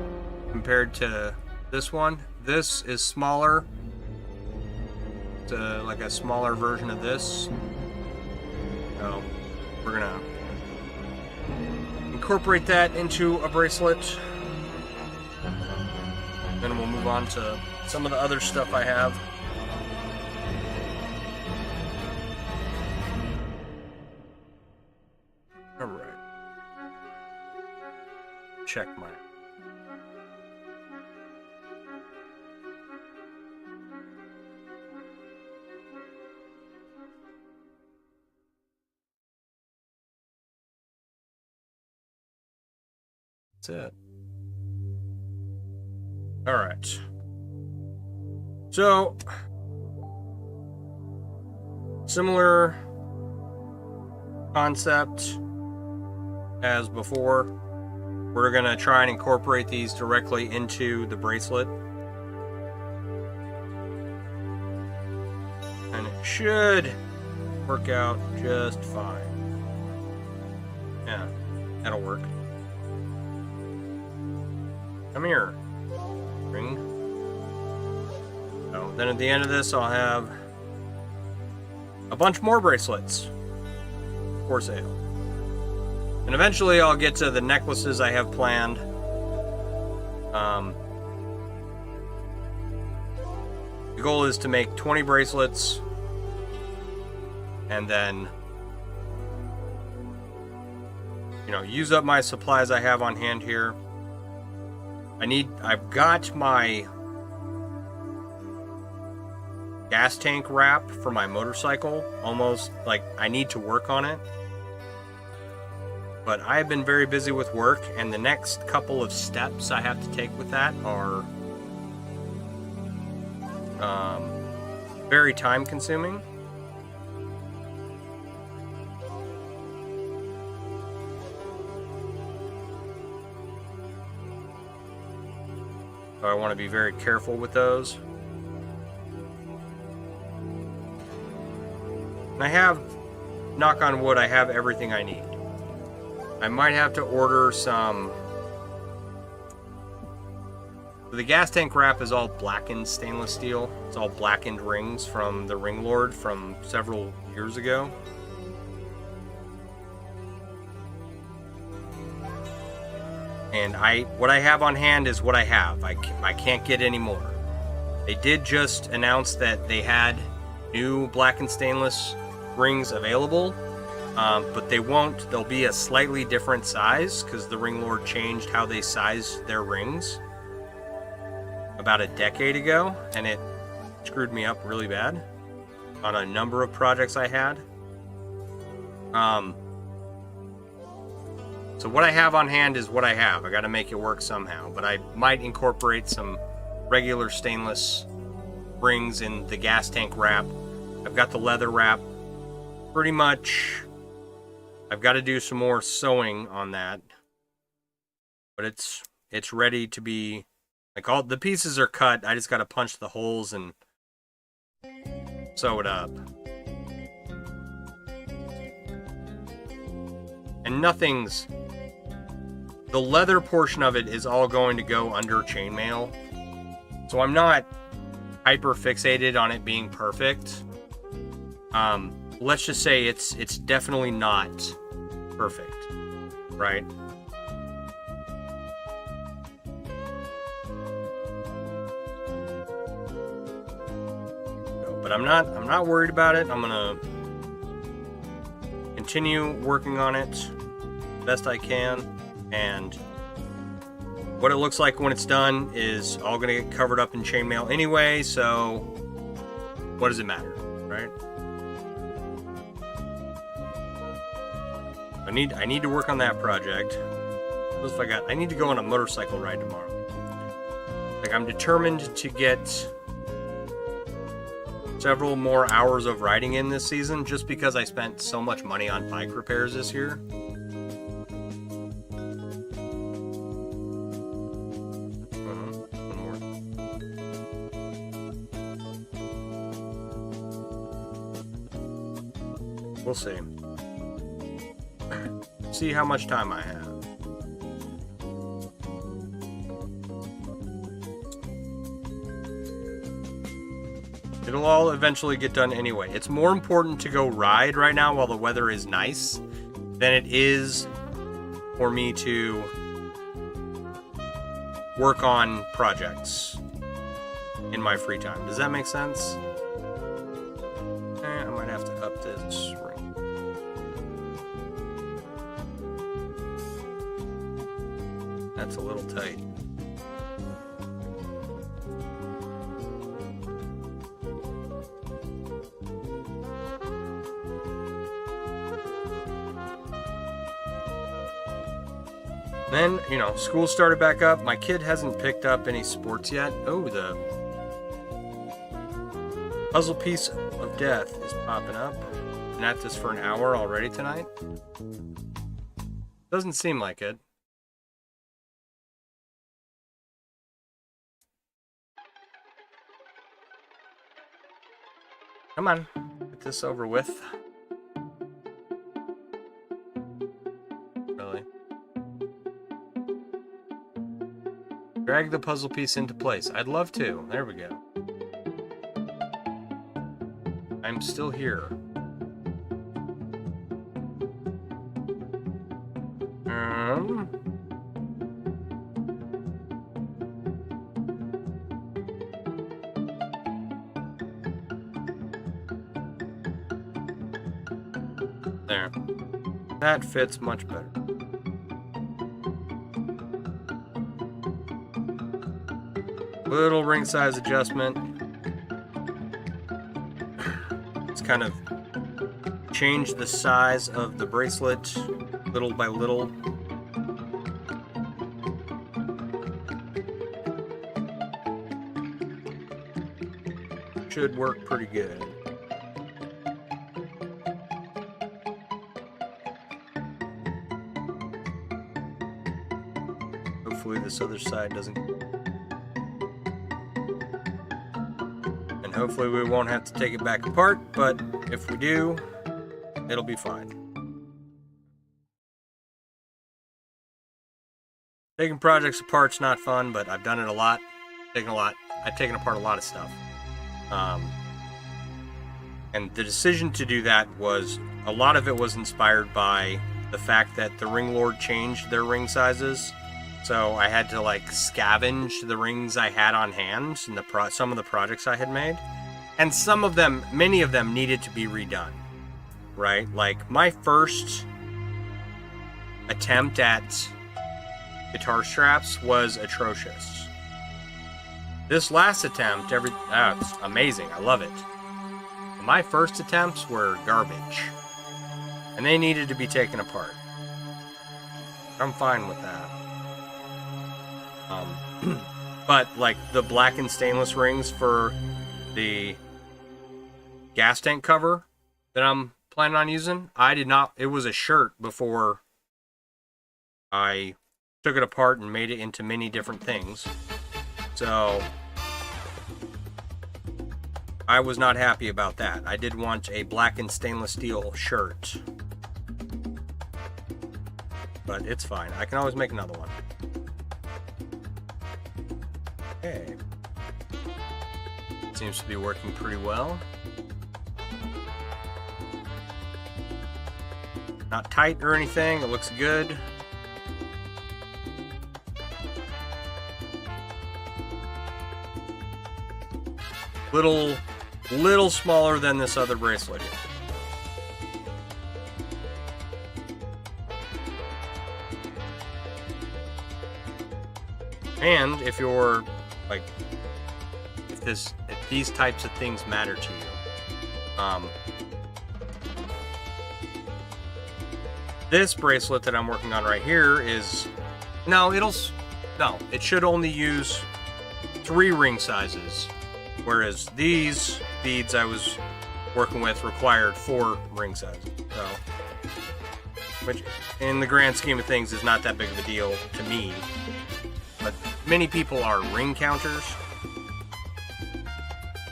compared to this one, this is smaller. It's like a smaller version of this. So we're gonna incorporate that into a bracelet. Then we'll move on to some of the other stuff I have. Alright. Check my... That's it. Alright. So, similar concept as before. We're going to try and incorporate these directly into the bracelet. And it should work out just fine. Yeah, that'll work. Come here, ring. So then at the end of this, I'll have a bunch more bracelets for sale. And eventually I'll get to the necklaces I have planned. goal is to make 20 bracelets and then, you know, use up my supplies I have on hand here. I've got my gas tank wrap for my motorcycle almost, like, I need to work on it. But I've been very busy with work, and the next couple of steps I have to take with that are very time consuming. So I want to be very careful with those. And I have, knock on wood, I have everything I need. I might have to order some. The gas tank wrap is all blackened stainless steel. It's all blackened rings from the Ring Lord from several years ago. And what I have on hand is what I have. I can't get any more. They did just announce that they had new blackened stainless rings available, but they'll be a slightly different size because the Ring Lord changed how they size their rings about a decade ago, and it screwed me up really bad on a number of projects I had. So what I have on hand is what I have. I got to make it work somehow, but I might incorporate some regular stainless rings in the gas tank wrap. I've got the leather wrap. Pretty much, I've got to do some more sewing on that, but it's ready to be, like, all the pieces are cut. I just got to punch the holes and sew it up. And the leather portion of it is all going to go under chainmail. So I'm not hyper fixated on it being perfect. Let's just say it's definitely not perfect, right? But I'm not worried about it. I'm gonna continue working on it best I can, and what it looks like when it's done is all gonna get covered up in chainmail anyway, so what does it matter, right? I need to work on that project. What else I need to go on a motorcycle ride tomorrow. Like, I'm determined to get several more hours of riding in this season just because I spent so much money on bike repairs this year. We'll see. See how much time I have. It'll all eventually get done anyway. It's more important to go ride right now while the weather is nice than it is for me to work on projects in my free time. Does that make sense? I might have to up this ring. That's a little tight. Then, you know, school started back up. My kid hasn't picked up any sports yet. Oh, the puzzle piece of death is popping up. Been at this for an hour already tonight. Doesn't seem like it. Come on, get this over with. Really? Drag the puzzle piece into place. I'd love to. There we go. I'm still here. There. That fits much better. Little ring size adjustment. It's kind of changed the size of the bracelet little by little. Should work pretty good. Hopefully this other side doesn't. And hopefully we won't have to take it back apart, but if we do, it'll be fine. Taking projects apart's not fun, but I've done it a lot. I've taken apart a lot of stuff. And the decision to do that was, a lot of it was inspired by the fact that the Ring Lord changed their ring sizes. So I had to like scavenge the rings I had on hand and some of the projects I had made. And some of them, many of them needed to be redone, right? Like my first attempt at guitar straps was atrocious. This last attempt, it's amazing. I love it. My first attempts were garbage, and they needed to be taken apart. I'm fine with that. But like the black and stainless rings for the gas tank cover that I'm planning on using, it was a shirt before I took it apart and made it into many different things. So I was not happy about that. I did want a black and stainless steel shirt. But it's fine. I can always make another one. Okay. Seems to be working pretty well. Not tight or anything. It looks good. Little smaller than this other bracelet here. And if you're like, if these types of things matter to you, this bracelet that I'm working on right here is, it should only use 3 ring sizes. Whereas these beads I was working with required 4 ring sizes. So, which in the grand scheme of things is not that big of a deal to me. But many people are ring counters.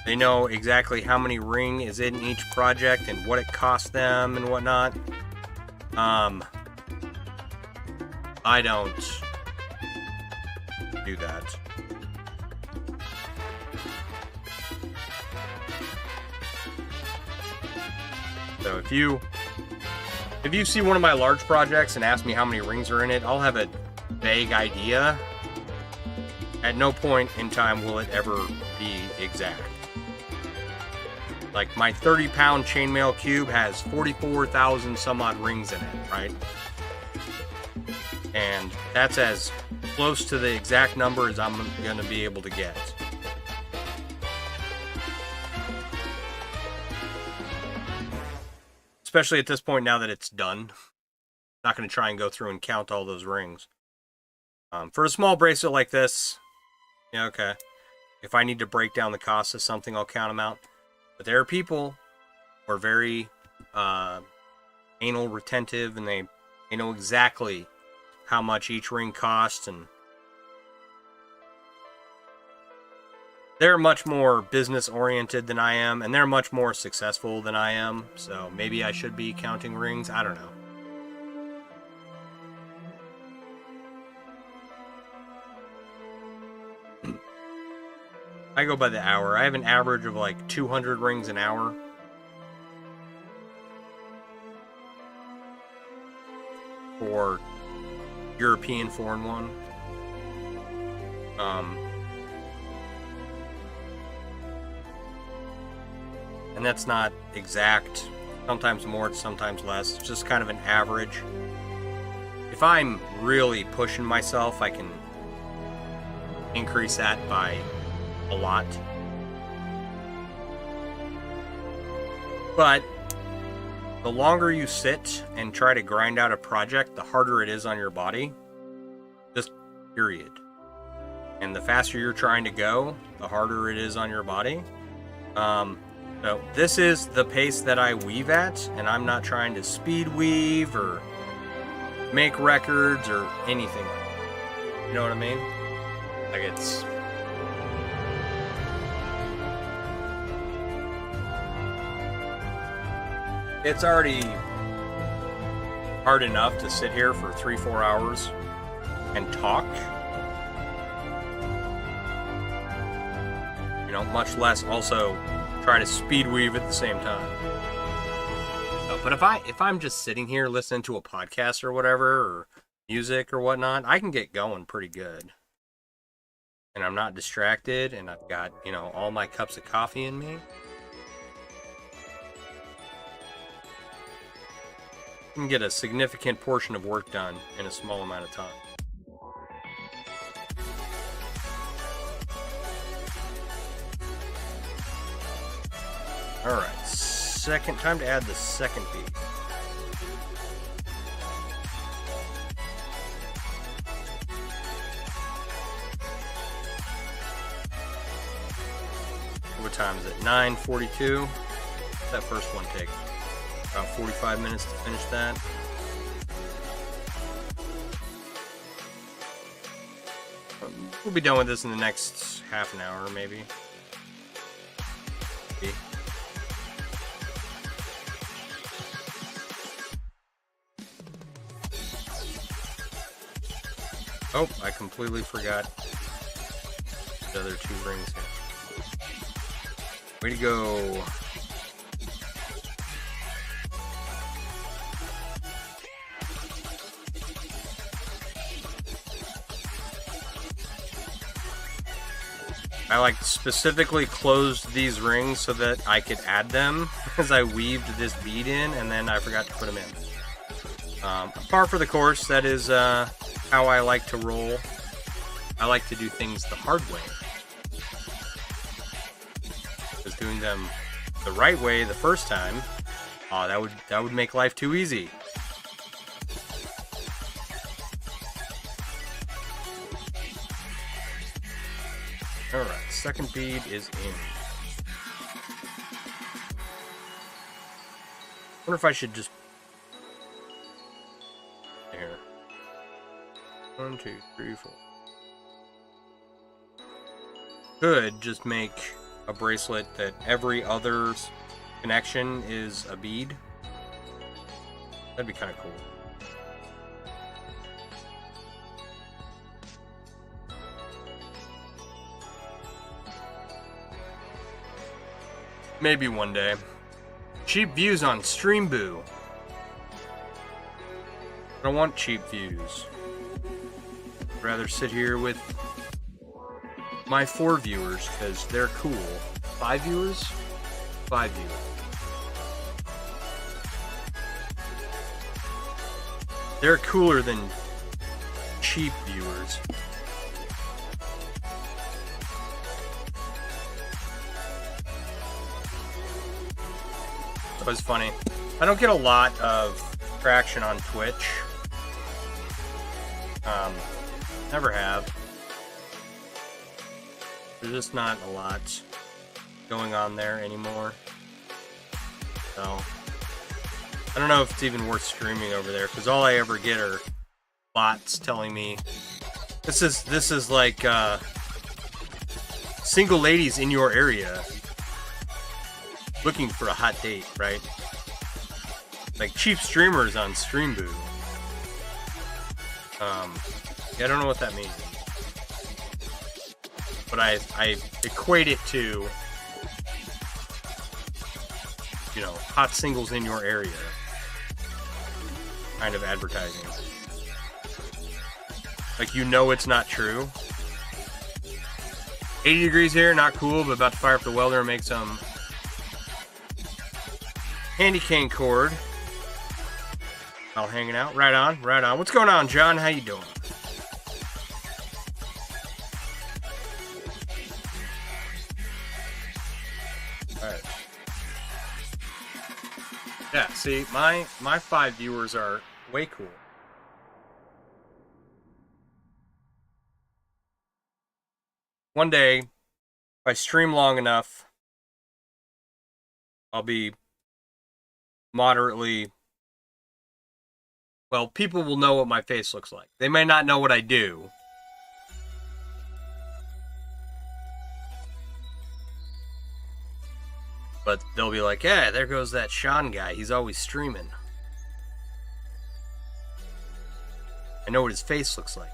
They know exactly how many ring is in each project and what it costs them and whatnot. I don't do that. So if you see one of my large projects and ask me how many rings are in it, I'll have a vague idea. At no point in time will it ever be exact. Like my 30-pound chainmail cube has 44,000 some odd rings in it, right? And that's as close to the exact number as I'm going to be able to get. Especially at this point now that it's done. Not going to try and go through and count all those rings. For a small bracelet like this, yeah, okay. If I need to break down the cost of something, I'll count them out. But there are people who are very anal retentive, and they know exactly how much each ring costs, and they're much more business oriented than I am, and they're much more successful than I am. So maybe I should be counting rings. I don't know. I go by the hour. I have an average of like 200 rings an hour. For European foreign one. And that's not exact. Sometimes more, sometimes less. It's just kind of an average. If I'm really pushing myself, I can increase that by a lot. But the longer you sit and try to grind out a project, the harder it is on your body. Just period. And the faster you're trying to go, the harder it is on your body. So this is the pace that I weave at, and I'm not trying to speed weave or make records or anything. You know what I mean? Like it's already hard enough to sit here for 3-4 hours and talk. You know, much less also try to speed weave at the same time. But if I'm just sitting here listening to a podcast or whatever, or music or whatnot, I can get going pretty good. And I'm not distracted, and I've got, you know, all my cups of coffee in me. I can get a significant portion of work done in a small amount of time. Alright, time to add the second bead. What time is it? 9:42. That first one take about 45 minutes to finish that. We'll be done with this in the next half an hour, maybe. Oh, I completely forgot the other two rings here. Way to go. I like specifically closed these rings so that I could add them as I weaved this bead in, and then I forgot to put them in. Par for the course, that is how I like to roll. I like to do things the hard way. Because doing them the right way the first time, that would make life too easy. Alright, second bead is in. Wonder if I should just... There. 1, 2, 3, 4. Could just make a bracelet that every other connection is a bead. That'd be kind of cool. Maybe one day. Cheap views on Streamboo. I don't want cheap views. I'd rather sit here with my 4 viewers because they're cool. 5 viewers? 5 viewers. They're cooler than cheap viewers. It was funny. I don't get a lot of traction on Twitch. Never have. There's just not a lot going on there anymore. So I don't know if it's even worth streaming over there, because all I ever get are bots telling me this is like single ladies in your area looking for a hot date, right? Like cheap streamers on Streamboo. Yeah, I don't know what that means. But I equate it to, you know, hot singles in your area kind of advertising. Like, you know it's not true. 80 degrees here, not cool, but about to fire up the welder and make some Handy cane cord. All hanging out. Right on, right on. What's going on, John? How you doing? Alright. Yeah, see, my 5 viewers are way cool. One day, if I stream long enough, I'll be moderately... Well, people will know what my face looks like. They may not know what I do. But they'll be like, yeah, there goes that Sean guy. He's always streaming. I know what his face looks like.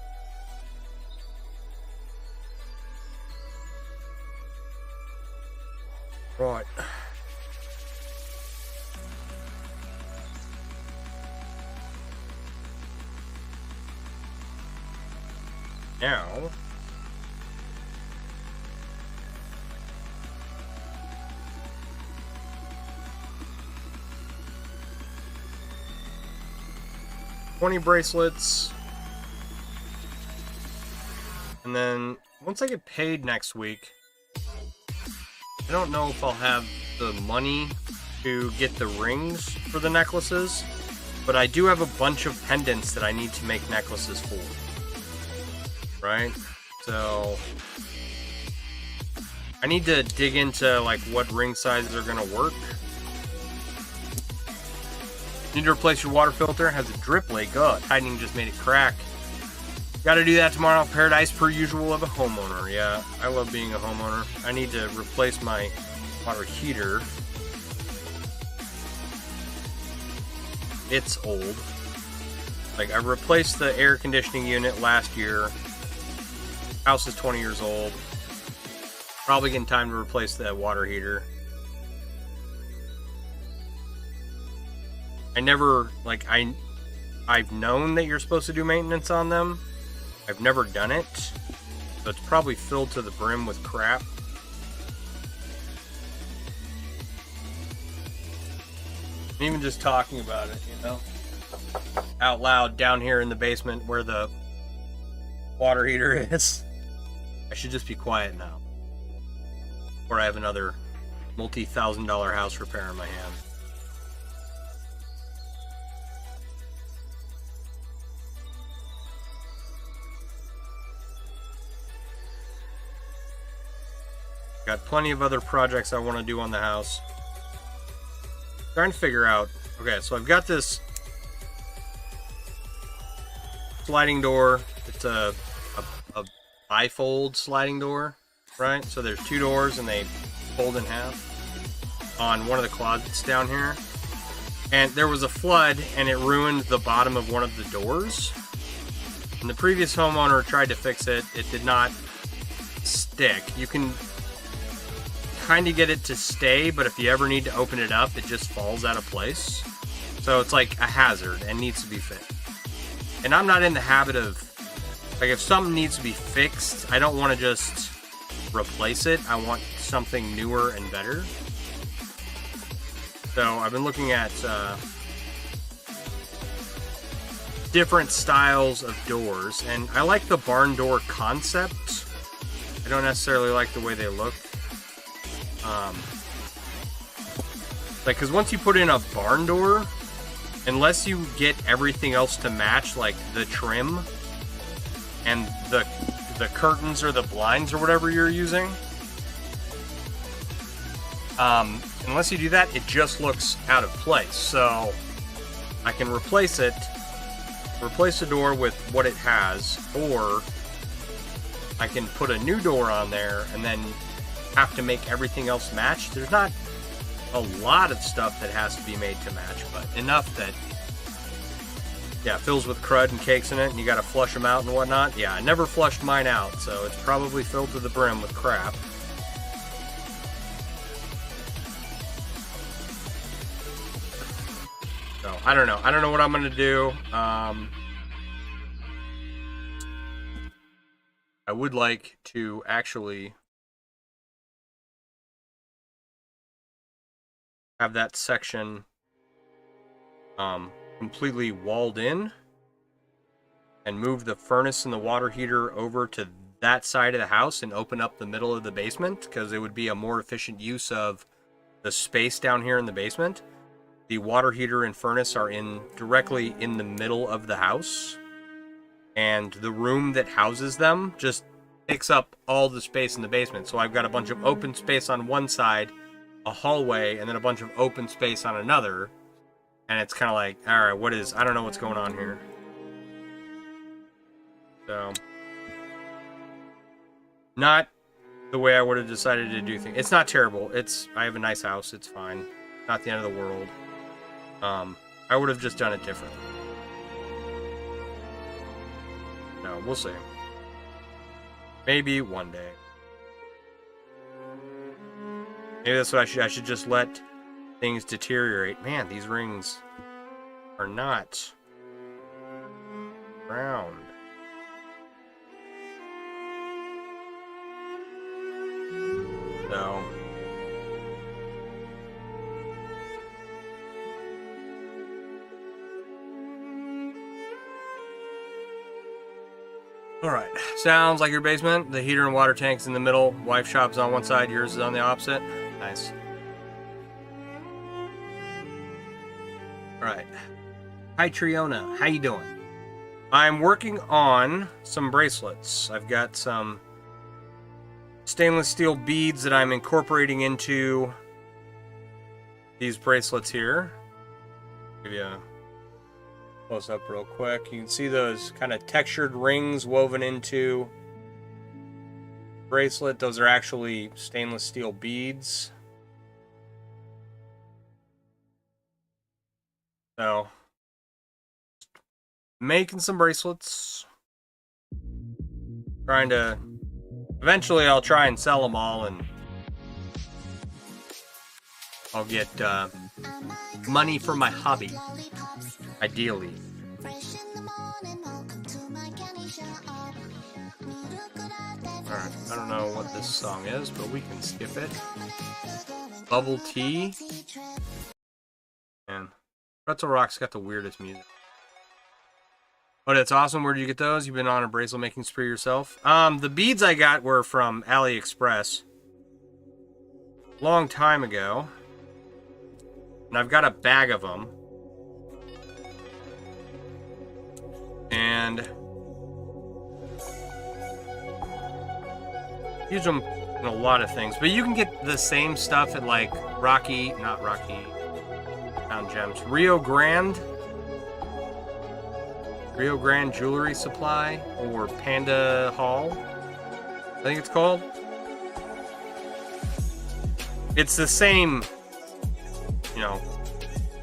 Right. Now... $20 bracelets. And then once I get paid next week, I don't know if I'll have the money to get the rings for the necklaces, but I do have a bunch of pendants that I need to make necklaces for. Right? So I need to dig into like what ring sizes are gonna work. Need to replace your water filter. Has a drip leak. Oh, tightening just made it crack. Gotta do that tomorrow. Paradise per usual of a homeowner. Yeah, I love being a homeowner. I need to replace my water heater. It's old. Like, I replaced the air conditioning unit last year. House is 20 years old. Probably getting time to replace the water heater. I never, like, I've known that you're supposed to do maintenance on them. I've never done it. So it's probably filled to the brim with crap. And even just talking about it, you know, out loud down here in the basement where the water heater is. I should just be quiet now. Or I have another multi-$1,000 house repair in my hand. Got plenty of other projects I want to do on the house. Trying to figure out... Okay, so I've got this sliding door. It's a bifold sliding door, right? So there's 2 doors and they fold in half on one of the closets down here. And there was a flood and it ruined the bottom of one of the doors. And the previous homeowner tried to fix it. It did not stick. You can kind of get it to stay, but if you ever need to open it up, it just falls out of place. So it's like a hazard and needs to be fixed. And I'm not in the habit of, like, if something needs to be fixed, I don't want to just replace it. I want something newer and better. So I've been looking at different styles of doors, and I like the barn door concept. I don't necessarily like the way they look. Like, because once you put in a barn door, unless you get everything else to match, like the trim and the curtains or the blinds or whatever you're using, unless you do that, it just looks out of place. So I can replace the door with what it has, or I can put a new door on there and then have to make everything else match. There's not a lot of stuff that has to be made to match, but enough that, yeah, fills with crud and cakes in it, and you gotta flush them out and whatnot. Yeah, I never flushed mine out, so it's probably filled to the brim with crap. So, I don't know. I don't know what I'm gonna do. I would like to actually have that section completely walled in, and move the furnace and the water heater over to that side of the house and open up the middle of the basement, because it would be a more efficient use of the space down here in the basement. The water heater and furnace are directly in the middle of the house, and the room that houses them just takes up all the space in the basement. So I've got a bunch of open space on one side, a hallway, and then a bunch of open space on another. And it's kind of like, all right, I don't know what's going on here. So, not the way I would have decided to do things. It's not terrible. I have a nice house. It's fine. Not the end of the world. I would have just done it differently. No, we'll see. Maybe one day. Maybe that's what I should just let things deteriorate. Man, these rings are not round. So, alright, sounds like your basement. The heater and water tank's in the middle. Wife shop's on one side, yours is on the opposite. Nice. Alright. Hi Triona, how you doing? I'm working on some bracelets. I've got some stainless steel beads that I'm incorporating into these bracelets here. Give you a close up real quick. You can see those kind of textured rings woven into bracelet. Those are actually stainless steel beads. So, making some bracelets. Trying to... Eventually I'll try and sell them all, and I'll get money for my hobby. Ideally. Alright, I don't know what this song is, but we can skip it. Bubble Tea. And Pretzel Rock's got the weirdest music. But it's awesome. Where did you get those? You've been on a bracelet making spree yourself? The beads I got were from AliExpress. Long time ago. And I've got a bag of them. And use them in a lot of things. But you can get the same stuff at like not Rocky Found Gems. Rio Grande Jewelry Supply, or Panda Hall, I think it's called. It's the same,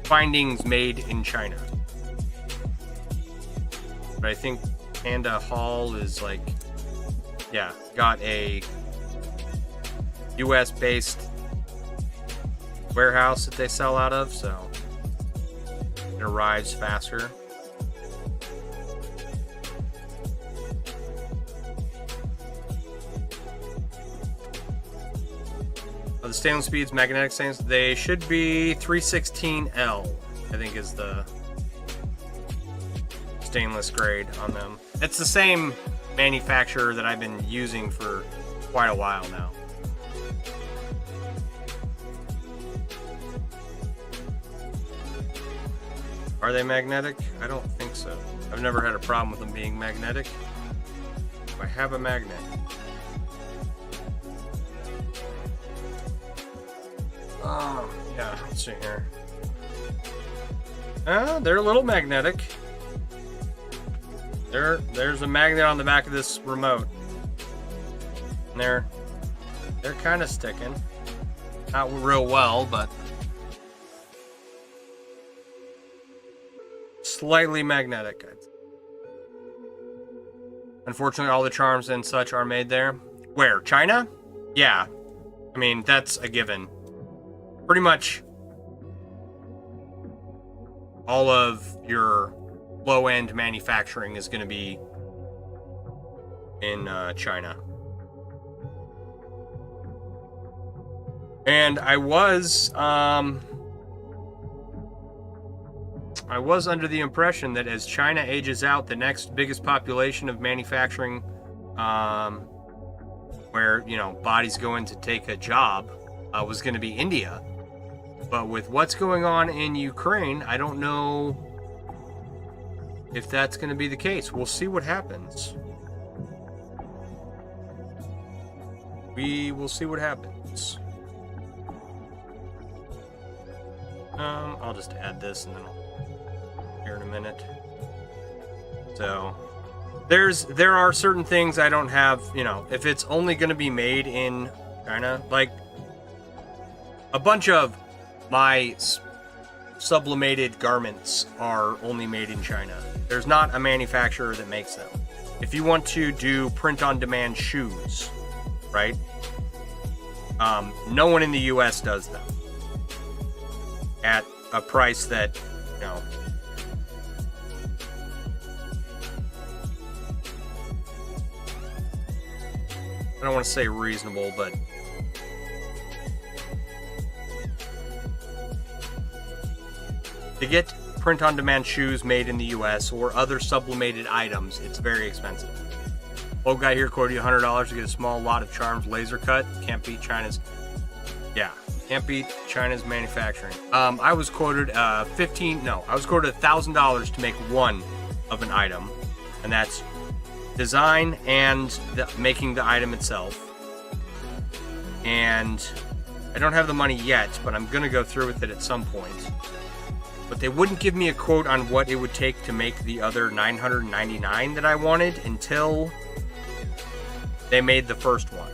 findings made in China. But I think Panda Hall is got a US-based warehouse that they sell out of, so it arrives faster. The stainless beads, magnetic stainless, they should be 316L, I think is the stainless grade on them. It's the same manufacturer that I've been using for quite a while now. Are they magnetic? I don't think so. I've never had a problem with them being magnetic. I have a magnet. Yeah, let's see here. They're a little magnetic. There's a magnet on the back of this remote. And they're kind of sticking. Not real well, but slightly magnetic. Unfortunately, all the charms and such are made there. Where? China? Yeah. I mean, that's a given. Pretty much all of your low-end manufacturing is going to be in China. And I was I was under the impression that as China ages out, the next biggest population of manufacturing, where, you know, bodies go in to take a job, was going to be India. But with what's going on in Ukraine, I don't know if that's going to be the case. We'll see what happens. We will see what happens. I'll just add this and then I'll here in a minute. So there are certain things I don't have, you know, if it's only going to be made in China, like a bunch of my sublimated garments are only made in China. There's not a manufacturer that makes them. If you want to do print-on-demand shoes, right? No one in the US does them at a price that, you know, I don't want to say reasonable, but to get print-on-demand shoes made in the US or other sublimated items, it's very expensive. Old guy here quoted you $100 to get a small lot of charms laser cut. Can't beat China's. Yeah, can't beat China's manufacturing. I was quoted I was quoted $1,000 to make one of an item, and that's design and making the item itself. And I don't have the money yet, but I'm gonna go through with it at some point. But they wouldn't give me a quote on what it would take to make the other 999 that I wanted until they made the first one.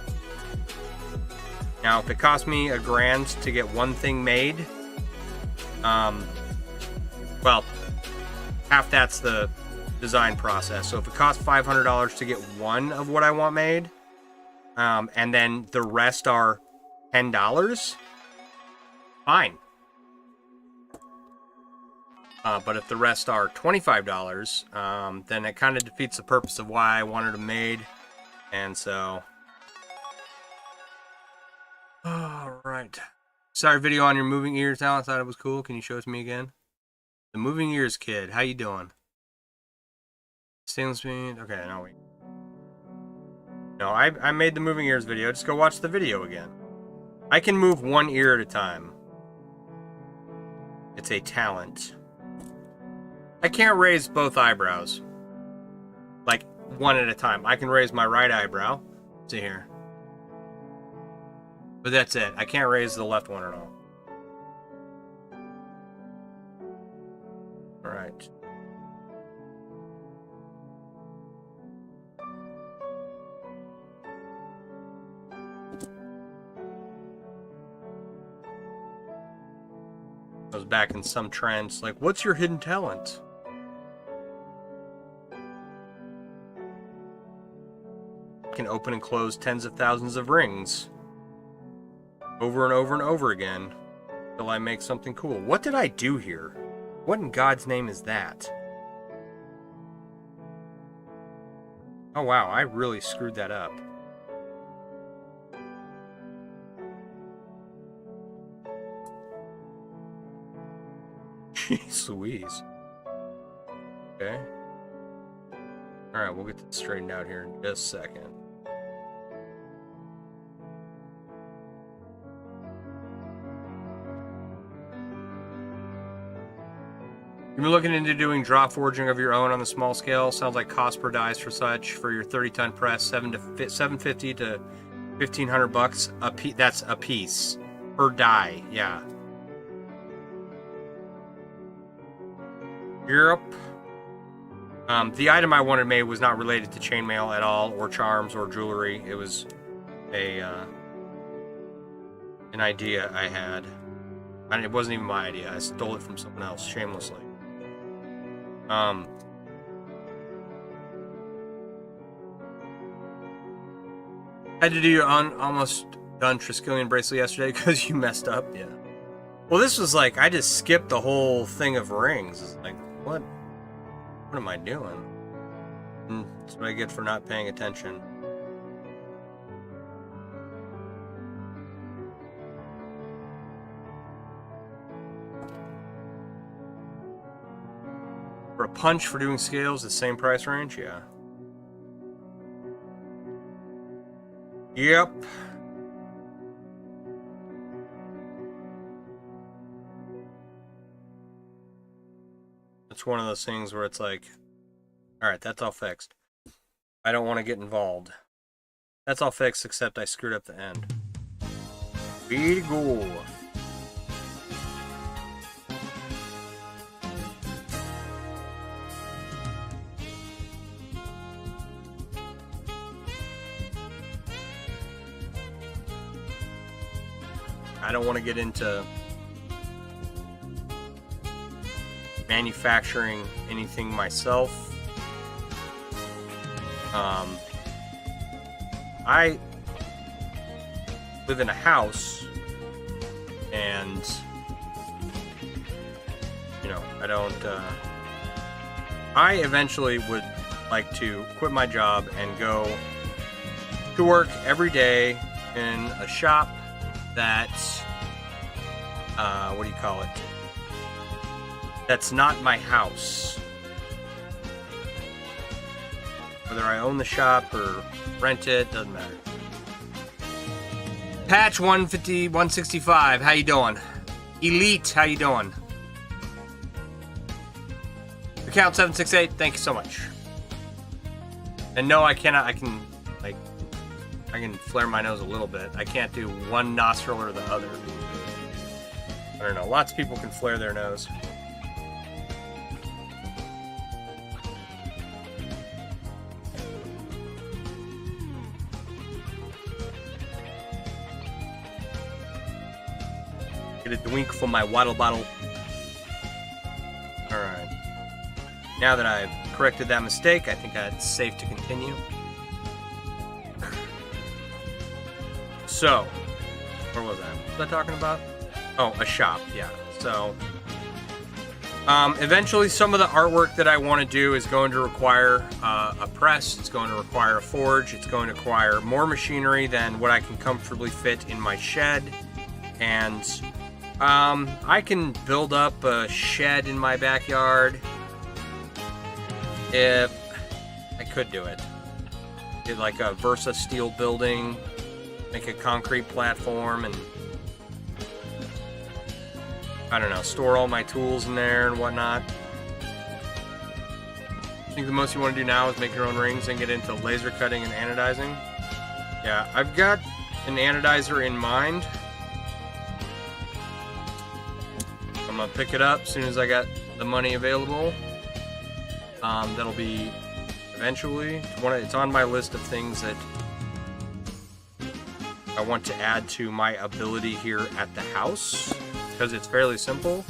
Now, if it cost me $1,000 to get one thing made, well, half that's the design process. So if it costs $500 to get one of what I want made, and then the rest are $10, fine. But if the rest are $25, then it kind of defeats the purpose of why I wanted them made. And so, alright. Sorry, video on your moving ears now. I thought it was cool. Can you show it to me again? The moving ears kid. How you doing? Stainless speed. Okay, no, wait. No, I made the moving ears video. Just go watch the video again. I can move one ear at a time. It's a talent. I can't raise both eyebrows. Like, one at a time. I can raise my right eyebrow to here. But that's it. I can't raise the left one at all. Alright. I was back in some trance. Like, what's your hidden talent? Can open and close tens of thousands of rings over and over and over again until I make something cool. What did I do here? What in God's name is that? Oh wow, I really screwed that up. Jeez Louise. Okay. Alright, we'll get this straightened out here in just a second. You've been looking into doing drop forging of your own on the small scale. Sounds like cost per dice for such. For your 30-ton press, $750 to $1,500 a piece. That's a piece per die. Yeah. Europe. The item I wanted made was not related to chainmail at all, or charms, or jewelry. It was an idea I had. And it wasn't even my idea. I stole it from someone else shamelessly. Had to do your almost done Triskelion bracelet yesterday because you messed up. Yeah. Well, this was like I just skipped the whole thing of rings. It's like what am I doing? And that's what I get for not paying attention. For a punch for doing scales, the same price range? Yeah. Yep. It's one of those things where it's like, alright, that's all fixed. I don't want to get involved. That's all fixed, except I screwed up the end. Way to go. I don't want to get into manufacturing anything myself. I live in a house, and you know, I don't. I eventually would like to quit my job and go to work every day in a shop that's what do you call it? That's not my house. Whether I own the shop or rent it, doesn't matter. Patch 150, 165, how you doing? Elite, how you doing? Account 768, thank you so much. And no, I cannot, I can flare my nose a little bit. I can't do one nostril or the other. I don't know, lots of people can flare their nose. Get a drink from my water bottle. Alright. Now that I've corrected that mistake, I think it's safe to continue. So, where was I? What was I talking about? Oh, a shop, yeah. So, eventually some of the artwork that I want to do is going to require a press, it's going to require a forge, it's going to require more machinery than what I can comfortably fit in my shed, and I can build up a shed in my backyard if I could do it. Get like a Versa steel building, make a concrete platform, and I don't know, store all my tools in there and whatnot. I think the most you want to do now is make your own rings and get into laser cutting and anodizing. Yeah, I've got an anodizer in mind. I'm gonna pick it up as soon as I got the money available. That'll be eventually. It's on my list of things that I want to add to my ability here at the house, because it's fairly simple.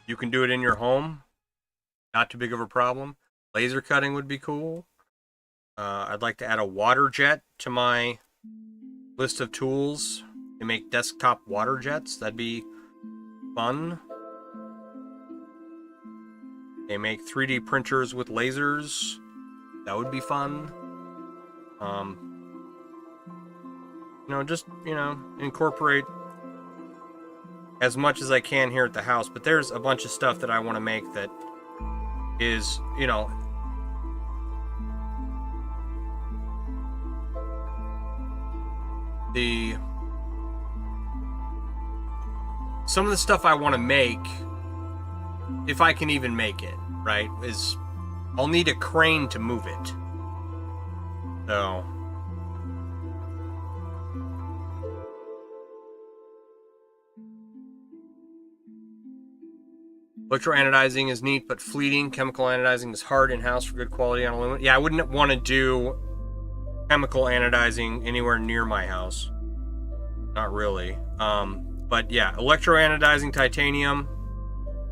You can do it in your home. Not too big of a problem. Laser cutting would be cool. I'd like to add a water jet to my list of tools to make desktop water jets. That'd be fun. They make 3D printers with lasers. That would be fun. Just, incorporate as much as I can here at the house. But there's a bunch of stuff that I want to make that is, some of the stuff I want to make, if I can even make it, right, is I'll need a crane to move it. So electroanodizing is neat but fleeting. Chemical anodizing is hard in-house for good quality on aluminum. Yeah, I wouldn't want to do chemical anodizing anywhere near my house. Not really. But yeah, electroanodizing titanium.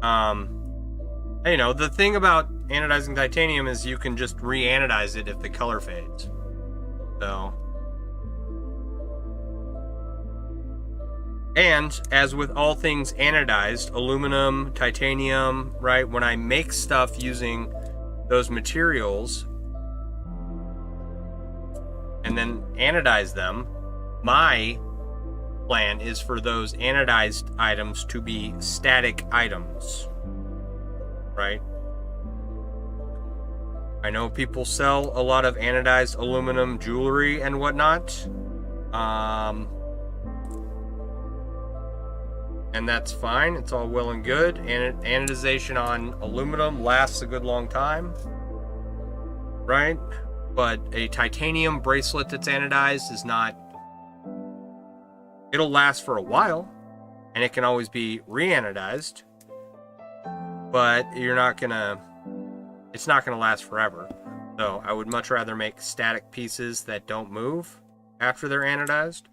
The thing about anodizing titanium is you can just re-anodize it if the color fades. So, and as with all things anodized, aluminum, titanium, right? When I make stuff using those materials and then anodize them, my plan is for those anodized items to be static items, right? I know people sell a lot of anodized aluminum jewelry and whatnot. And that's fine. It's all well and good. And anodization on aluminum lasts a good long time, right? But a titanium bracelet that's anodized is not. It'll last for a while, and it can always be re-anodized, but it's not gonna last forever. So I would much rather make static pieces that don't move after they're anodized.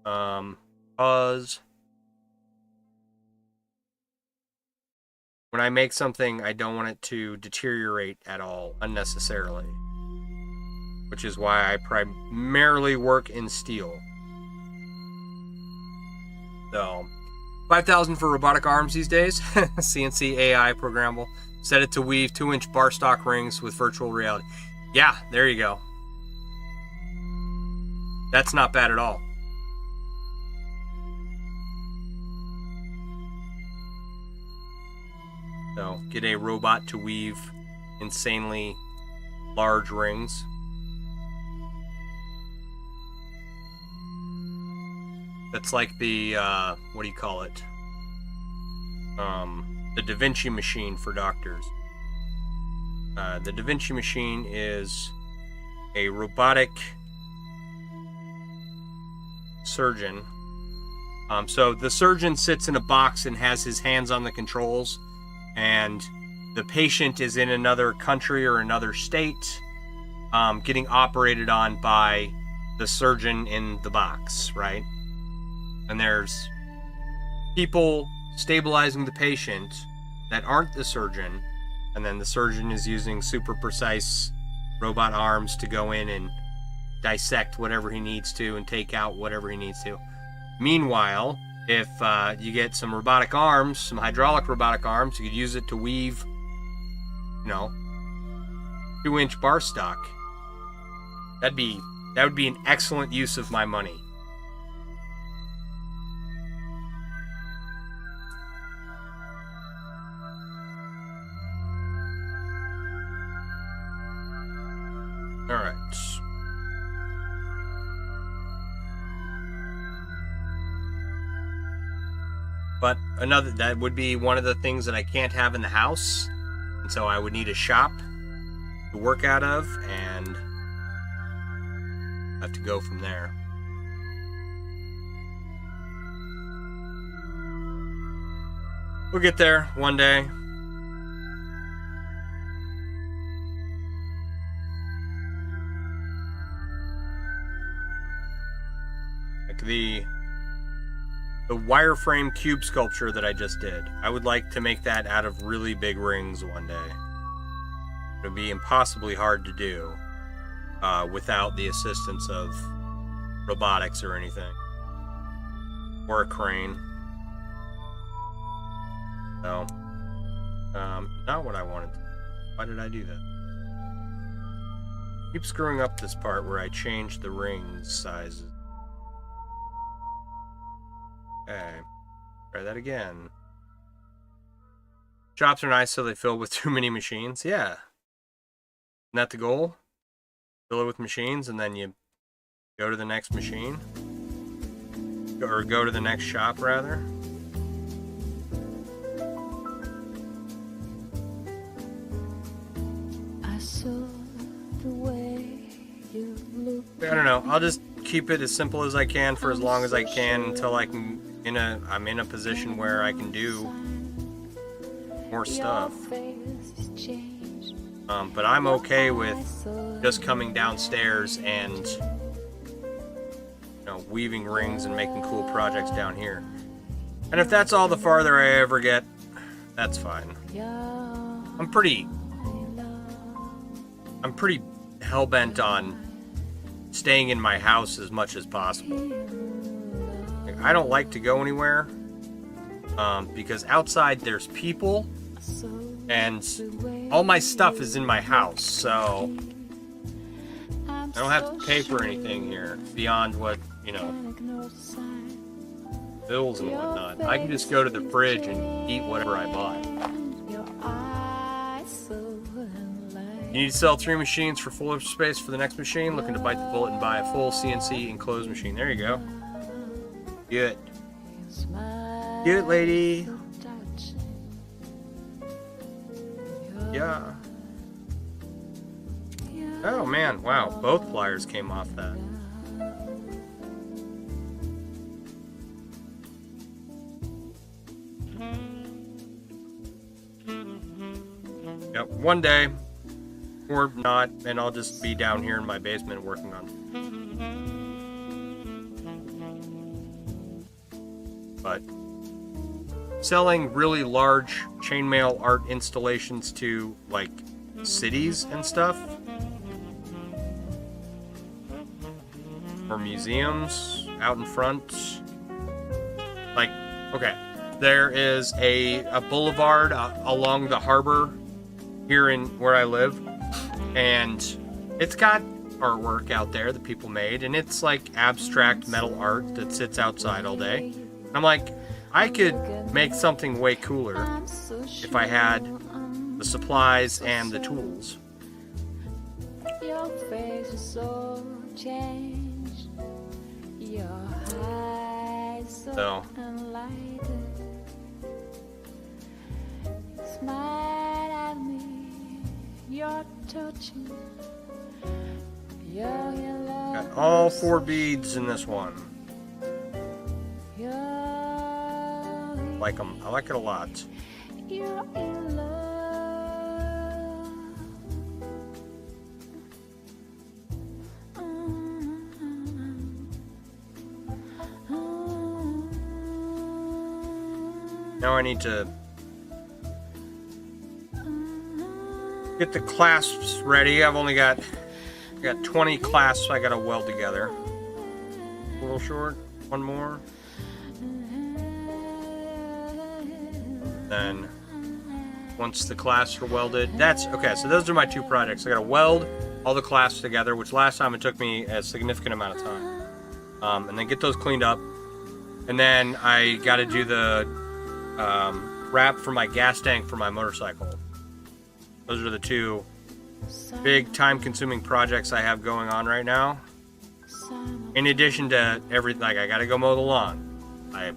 Because when I make something, I don't want it to deteriorate at all unnecessarily, which is why I primarily work in steel. So, 5,000 for robotic arms these days. CNC AI programmable. Set it to weave 2-inch bar stock rings with virtual reality. Yeah, there you go. That's not bad at all. So, get a robot to weave insanely large rings. That's like the, what do you call it? The Da Vinci machine for doctors. The Da Vinci machine is a robotic surgeon. So the surgeon sits in a box and has his hands on the controls, and the patient is in another country or another state, getting operated on by the surgeon in the box, right? And there's people stabilizing the patient that aren't the surgeon, and then the surgeon is using super precise robot arms to go in and dissect whatever he needs to and take out whatever he needs to. Meanwhile, if you get some robotic arms, some hydraulic robotic arms, you could use it to weave, 2-inch bar stock. That would be an excellent use of my money. All right. But that would be one of the things that I can't have in the house. And so I would need a shop to work out of, and have to go from there. We'll get there one day. Like the wireframe cube sculpture that I just did. I would like to make that out of really big rings one day. It would be impossibly hard to do without the assistance of robotics or anything. Or a crane. So, not what I wanted to do. Why did I do that? Keep screwing up this part where I changed the ring sizes. Okay, try that again. Shops are nice so they fill with too many machines. Yeah. Isn't that the goal? Fill it with machines and then you go to the next machine? Or go to the next shop, rather? I saw the way you looked. I don't know. I'll just keep it as simple as I can for as long as I can until I'm in a position where I can do more stuff. But I'm okay with just coming downstairs and weaving rings and making cool projects down here. And if that's all the farther I ever get, that's fine. I'm pretty hell-bent on staying in my house as much as possible. I don't like to go anywhere because outside there's people and all my stuff is in my house, so I don't have to pay for anything here beyond what, bills and whatnot. I can just go to the fridge and eat whatever I bought. Your eyes so enlightened. You need to sell 3 machines for full space for the next machine. Looking to bite the bullet and buy a full CNC enclosed machine. There you go. Good. Smile Good, lady. so touching. Yeah. Oh man, wow. Both pliers came off that. Yep, one day, or not, and I'll just be down here in my basement working on. But selling really large chainmail art installations to like cities and stuff, or museums out in front. Like, okay, there is a boulevard along the harbor here in where I live, and it's got artwork out there that people made, and it's like abstract metal art that sits outside all day. I'm like, I could make something way cooler if I had the supplies and the tools. Your face is so changed. Your eyes so enlightened. Smile at me. You're touching. Your love. Got all 4 beads in this one. Like them. I like it a lot. You're in love. Now I need to get the clasps ready. I've only got 20 clasps I gotta weld together. A little short. One more. Then once the clasps are welded, that's okay. So those are my 2 projects. I gotta weld all the clasps together, which last time it took me a significant amount of time, and then get those cleaned up, and then I gotta do the wrap for my gas tank for my motorcycle. Those are the 2 big time-consuming projects I have going on right now. In addition to everything, like I gotta go mow the lawn. I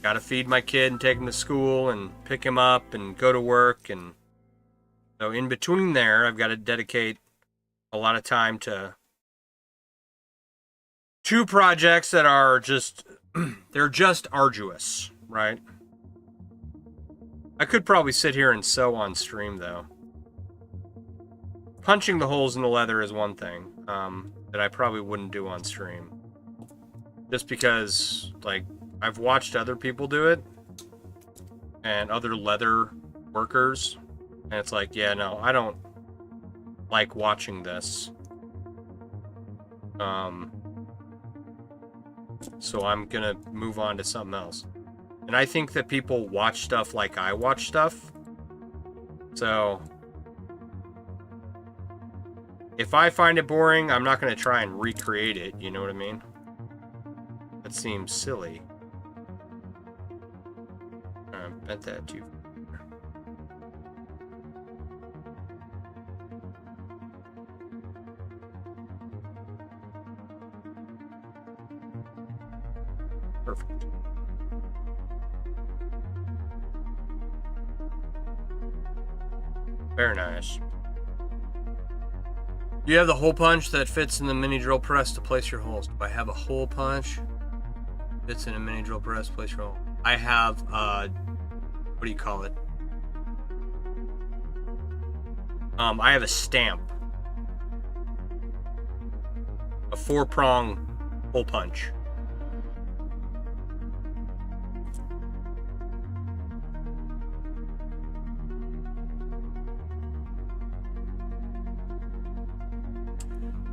gotta feed my kid and take him to school and pick him up and go to work, and so in between there, I've got to dedicate a lot of time to 2 projects that are just they're just arduous, right? I could probably sit here and sew on stream though. Punching the holes in the leather is one thing that I probably wouldn't do on stream, just because like I've watched other people do it and other leather workers, and it's like, yeah, no, I don't like watching this. So I'm gonna move on to something else. And I think that people watch stuff like I watch stuff. So if I find it boring, I'm not gonna try and recreate it, you know what I mean? That seems silly. Bent that too. Perfect. Very nice. Do you have the hole punch that fits in the mini drill press to place your holes? Do I have a hole punch? Fits in a mini drill press, place your hole. I have, what do you call it? I have a stamp. A 4-prong hole punch.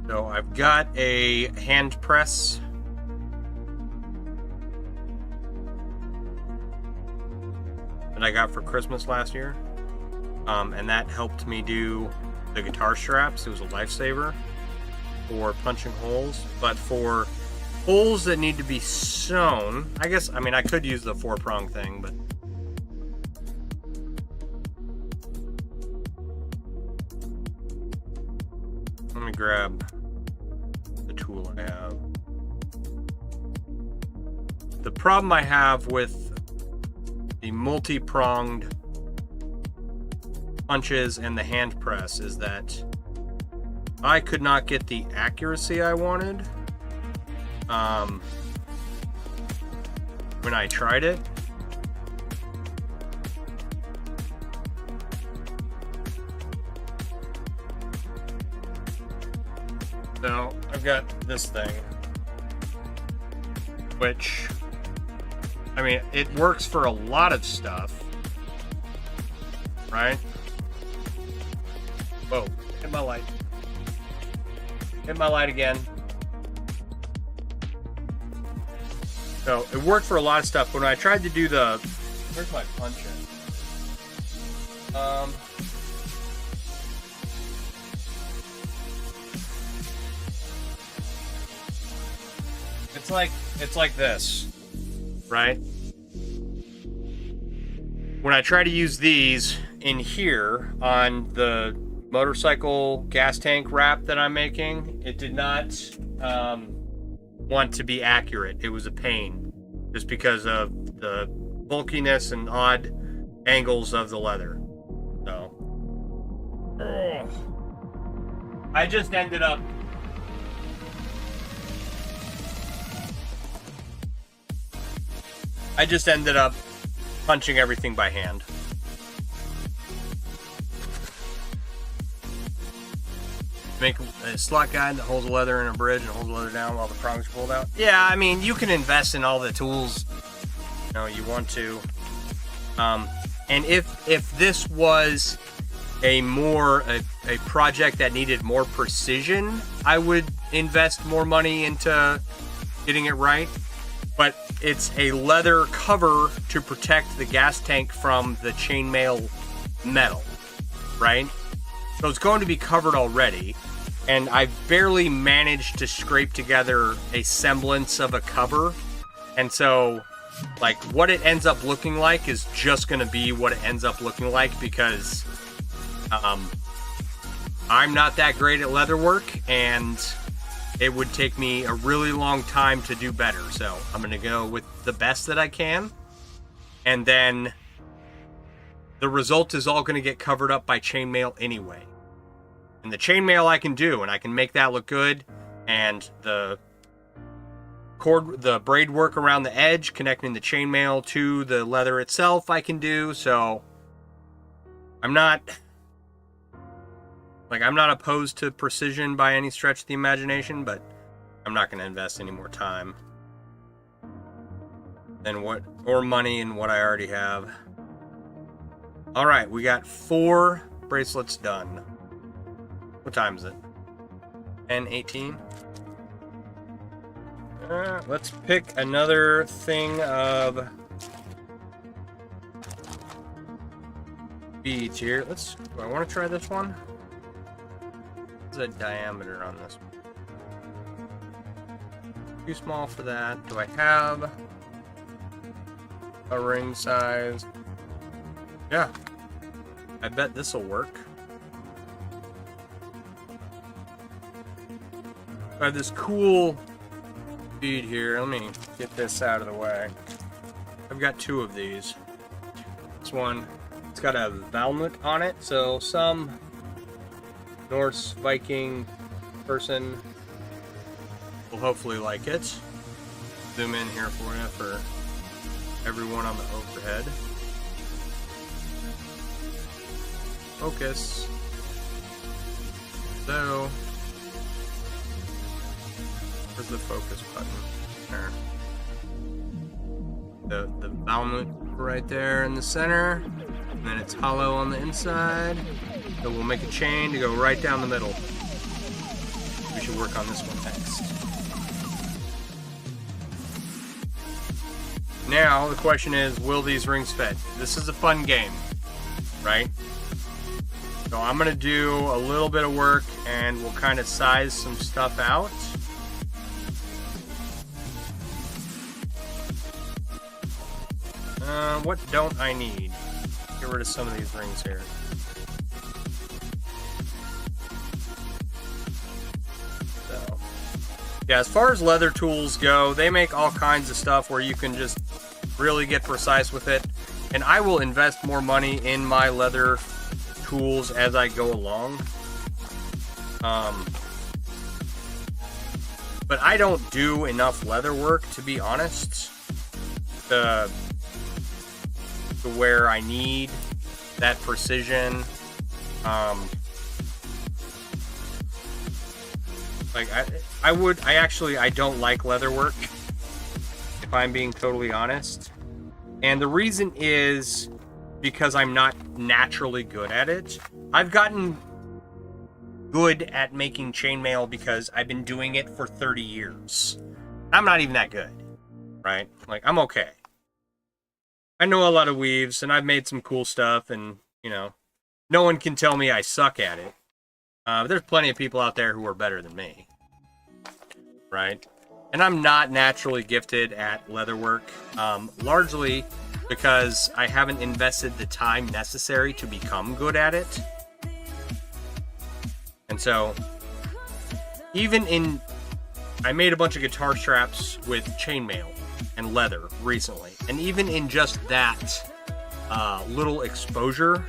So I've got a hand press. That I got for Christmas last year. And that helped me do the guitar straps. It was a lifesaver for punching holes. But for holes that need to be sewn. I guess, I mean, I could use the 4-prong thing, but let me grab the tool I have. The problem I have with the multi-pronged punches and the hand press is that I could not get the accuracy I wanted when I tried it. So I've got this thing, which, I mean, it works for a lot of stuff, right? Whoa, hit my light. Hit my light again. So it worked for a lot of stuff. When I tried to do the, where's my punch in? It's like this, right? When I try to use these in here on the motorcycle gas tank wrap that I'm making, it did not want to be accurate. It was a pain just because of the bulkiness and odd angles of the leather. So I just ended up punching everything by hand. Make a slot guide that holds the leather in a bridge and holds the leather down while the prongs are pulled out. Yeah, I mean, you can invest in all the tools you want to. And if this was a project that needed more precision, I would invest more money into getting it right. But it's a leather cover to protect the gas tank from the chainmail metal, right? So it's going to be covered already, and I've barely managed to scrape together a semblance of a cover. And so, like, what it ends up looking like is just going to be what it ends up looking like, because I'm not that great at leatherwork, and it would take me a really long time to do better. So I'm going to go with the best that I can. And then the result is all going to get covered up by chainmail anyway. And the chainmail I can do, and I can make that look good. And the braid work around the edge, connecting the chainmail to the leather itself, I can do. So I'm not opposed to precision by any stretch of the imagination, but I'm not going to invest any more time or money in what I already have. All right, we got 4 bracelets done. What time is it? 10:18. Let's pick another thing of beads here. Do I want to try this one? What's the diameter on this one? Too small for that. Do I have a ring size? Yeah. I bet this will work. I have this cool bead here. Let me get this out of the way. I've got 2 of these. This one, it's got a valmut on it, so some Norse Viking person will hopefully like it. Zoom in here for you for everyone on the overhead. Focus. So, where's the focus button? There. The valmut right there in the center, and then it's hollow on the inside. So we'll make a chain to go right down the middle. We should work on this one next. Now, the question is, will these rings fit? This is a fun game, right? So I'm going to do a little bit of work, and we'll kind of size some stuff out. What don't I need? Get rid of some of these rings here. So, yeah, as far as leather tools go, they make all kinds of stuff where you can just really get precise with it. And I will invest more money in my leather tools as I go along. But I don't do enough leather work, to be honest, to where I need that precision. Like I don't like leather work, if I'm being totally honest. And the reason is because I'm not naturally good at it. I've gotten good at making chainmail because I've been doing it for 30 years. I'm not even that good, right? Like, I'm okay. I know a lot of weaves, and I've made some cool stuff, and, you know, no one can tell me I suck at it. There's plenty of people out there who are better than me, right? And I'm not naturally gifted at leatherwork, largely because I haven't invested the time necessary to become good at it. And so, I made a bunch of guitar straps with chainmail and leather recently. And even in just that little exposure,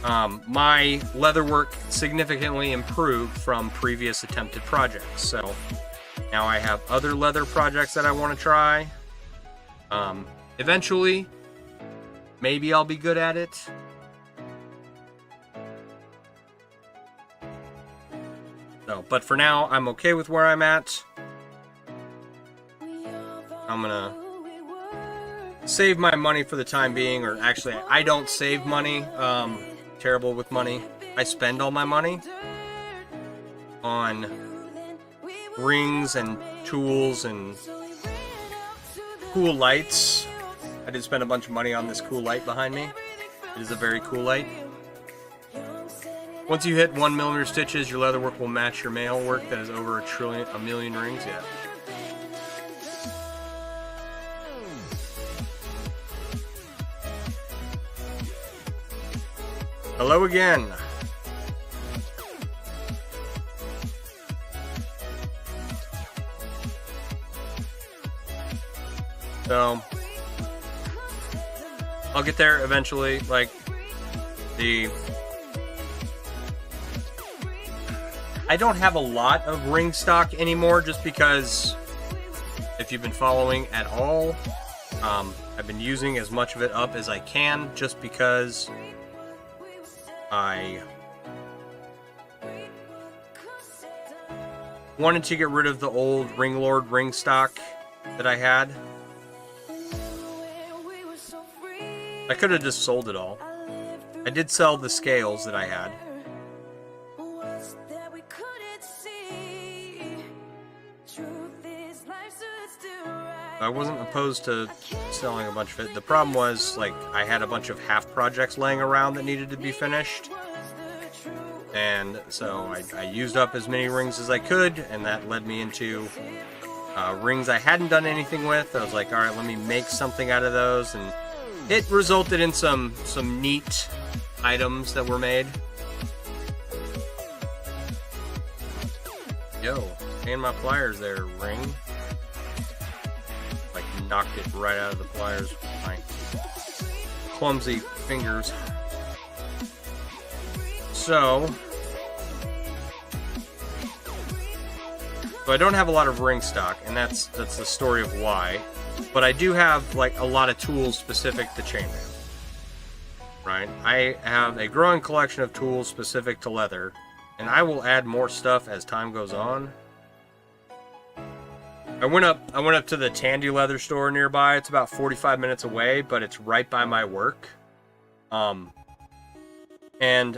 my leatherwork significantly improved from previous attempted projects. So now I have other leather projects that I want to try. Eventually, maybe I'll be good at it. So, but for now, I'm okay with where I'm at. I'm gonna save my money for the time being, or actually, I don't save money. Terrible with money. I spend all my money on rings and tools and cool lights. I did spend a bunch of money on this cool light behind me. It is a very cool light. Once you hit 1mm stitches, your leatherwork will match your mail work that is over a million rings. Yeah. Hello again. So, I'll get there eventually. Like, I don't have a lot of ring stock anymore, just because, if you've been following at all, I've been using as much of it up as I can, just because I wanted to get rid of the old Ring Lord ring stock that I had. I could have just sold it all. I did sell the scales that I had. I wasn't opposed to selling a bunch of it. The problem was, like, I had a bunch of half projects laying around that needed to be finished. And so I used up as many rings as I could, and that led me into rings I hadn't done anything with. I was like, alright, let me make something out of those, and it resulted in some neat items that were made. Yo, and my pliers there, ring. Like, knocked it right out of the pliers with my clumsy fingers. So I don't have a lot of ring stock, and that's the story of why. But I do have, like, a lot of tools specific to chainmail. Right? I have a growing collection of tools specific to leather, and I will add more stuff as time goes on. I went up to the Tandy leather store nearby. It's about 45 minutes away, but it's right by my work. And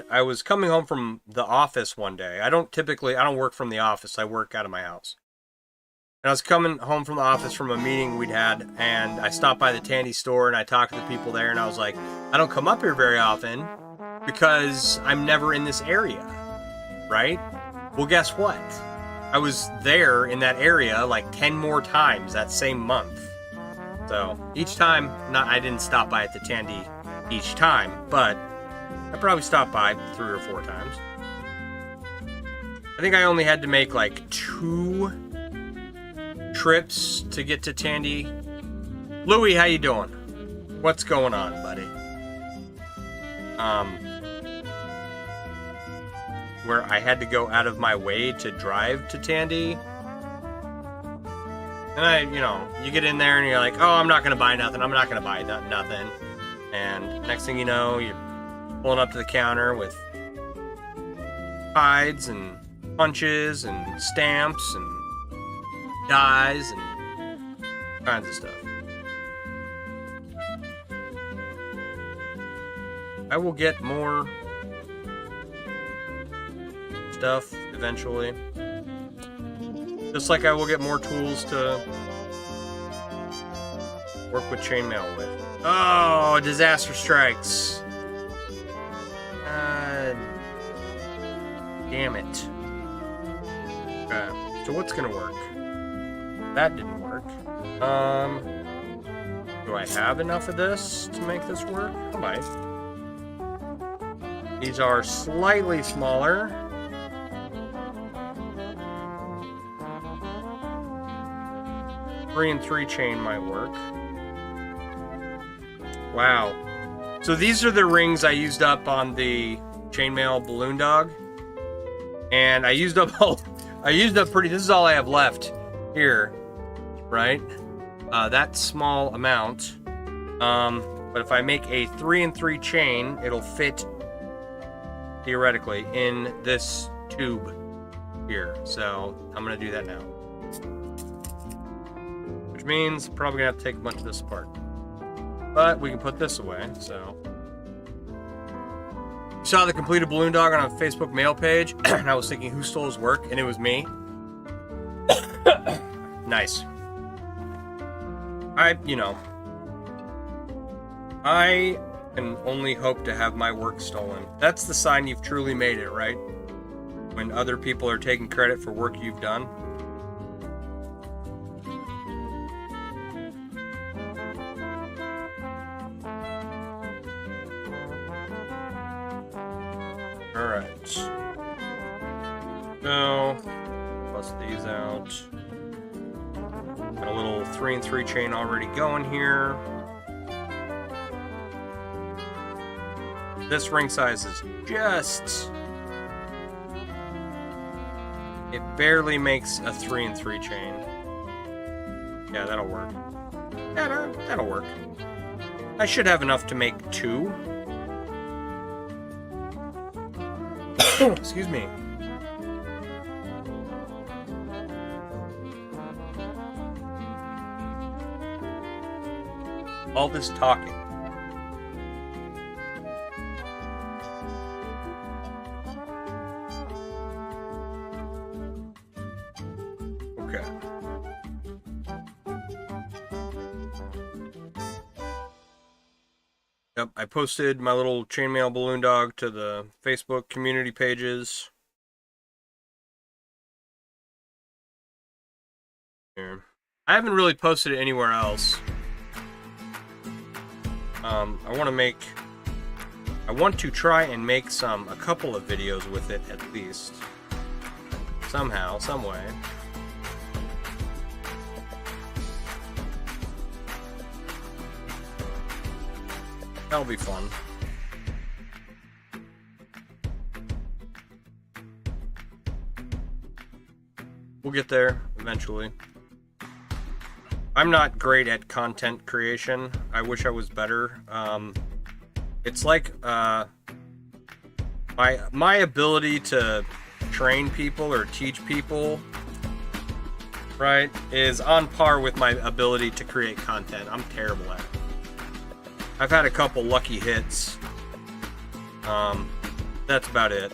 I was coming home from the office one day. I don't work from the office. I work out of my house. And I was coming home from the office from a meeting we'd had, and I stopped by the Tandy store and I talked to the people there, and I was like, I don't come up here very often because I'm never in this area, right? Well, guess what? I was there in that area like 10 more times that same month. So each time, I didn't stop by at the Tandy each time, but I probably stopped by 3 or 4 times. I think I only had to make like 2 trips to get to Tandy. Louie, how you doing? What's going on, buddy? Where I had to go out of my way to drive to Tandy. And you get in there and you're like, oh, I'm not going to buy nothing. I'm not going to buy nothing. And next thing you know, you're pulling up to the counter with hides and punches and stamps and dies and kinds of stuff. I will get more stuff eventually. Just like I will get more tools to work with chainmail with. Oh, disaster strikes. Damn it. Okay, so what's gonna work? That didn't work. Do I have enough of this to make this work? I might. These are slightly smaller. Three and 3 chain might work. Wow. So these are the rings I used up on the chainmail balloon dog. And I used up pretty, this is all I have left here, right? That small amount. But if I make a 3 and 3 chain, it'll fit theoretically in this tube here. So I'm gonna do that now. Which means I'm probably gonna have to take a bunch of this apart. But we can put this away, so. Saw the completed balloon dog on a Facebook mail page, and I was thinking who stole his work, and it was me. Nice. I can only hope to have my work stolen. That's the sign you've truly made it, right? When other people are taking credit for work you've done. Alright. So, bust these out. Got a little 3 and 3 chain already going here. This ring size is just... It barely makes a 3 and 3 chain. Yeah, that'll work. Yeah, that'll work. I should have enough to make 2. Excuse me. All this talking. Okay. Yep, I posted my little chainmail balloon dog to the Facebook community pages. Here. I haven't really posted it anywhere else. I want to try and make a couple of videos with it at least. Somehow, some way. That'll be fun. We'll get there eventually. I'm not great at content creation. I wish I was better. It's like my ability to train people or teach people, right, is on par with my ability to create content. I'm terrible at it. I've had a couple lucky hits. That's about it.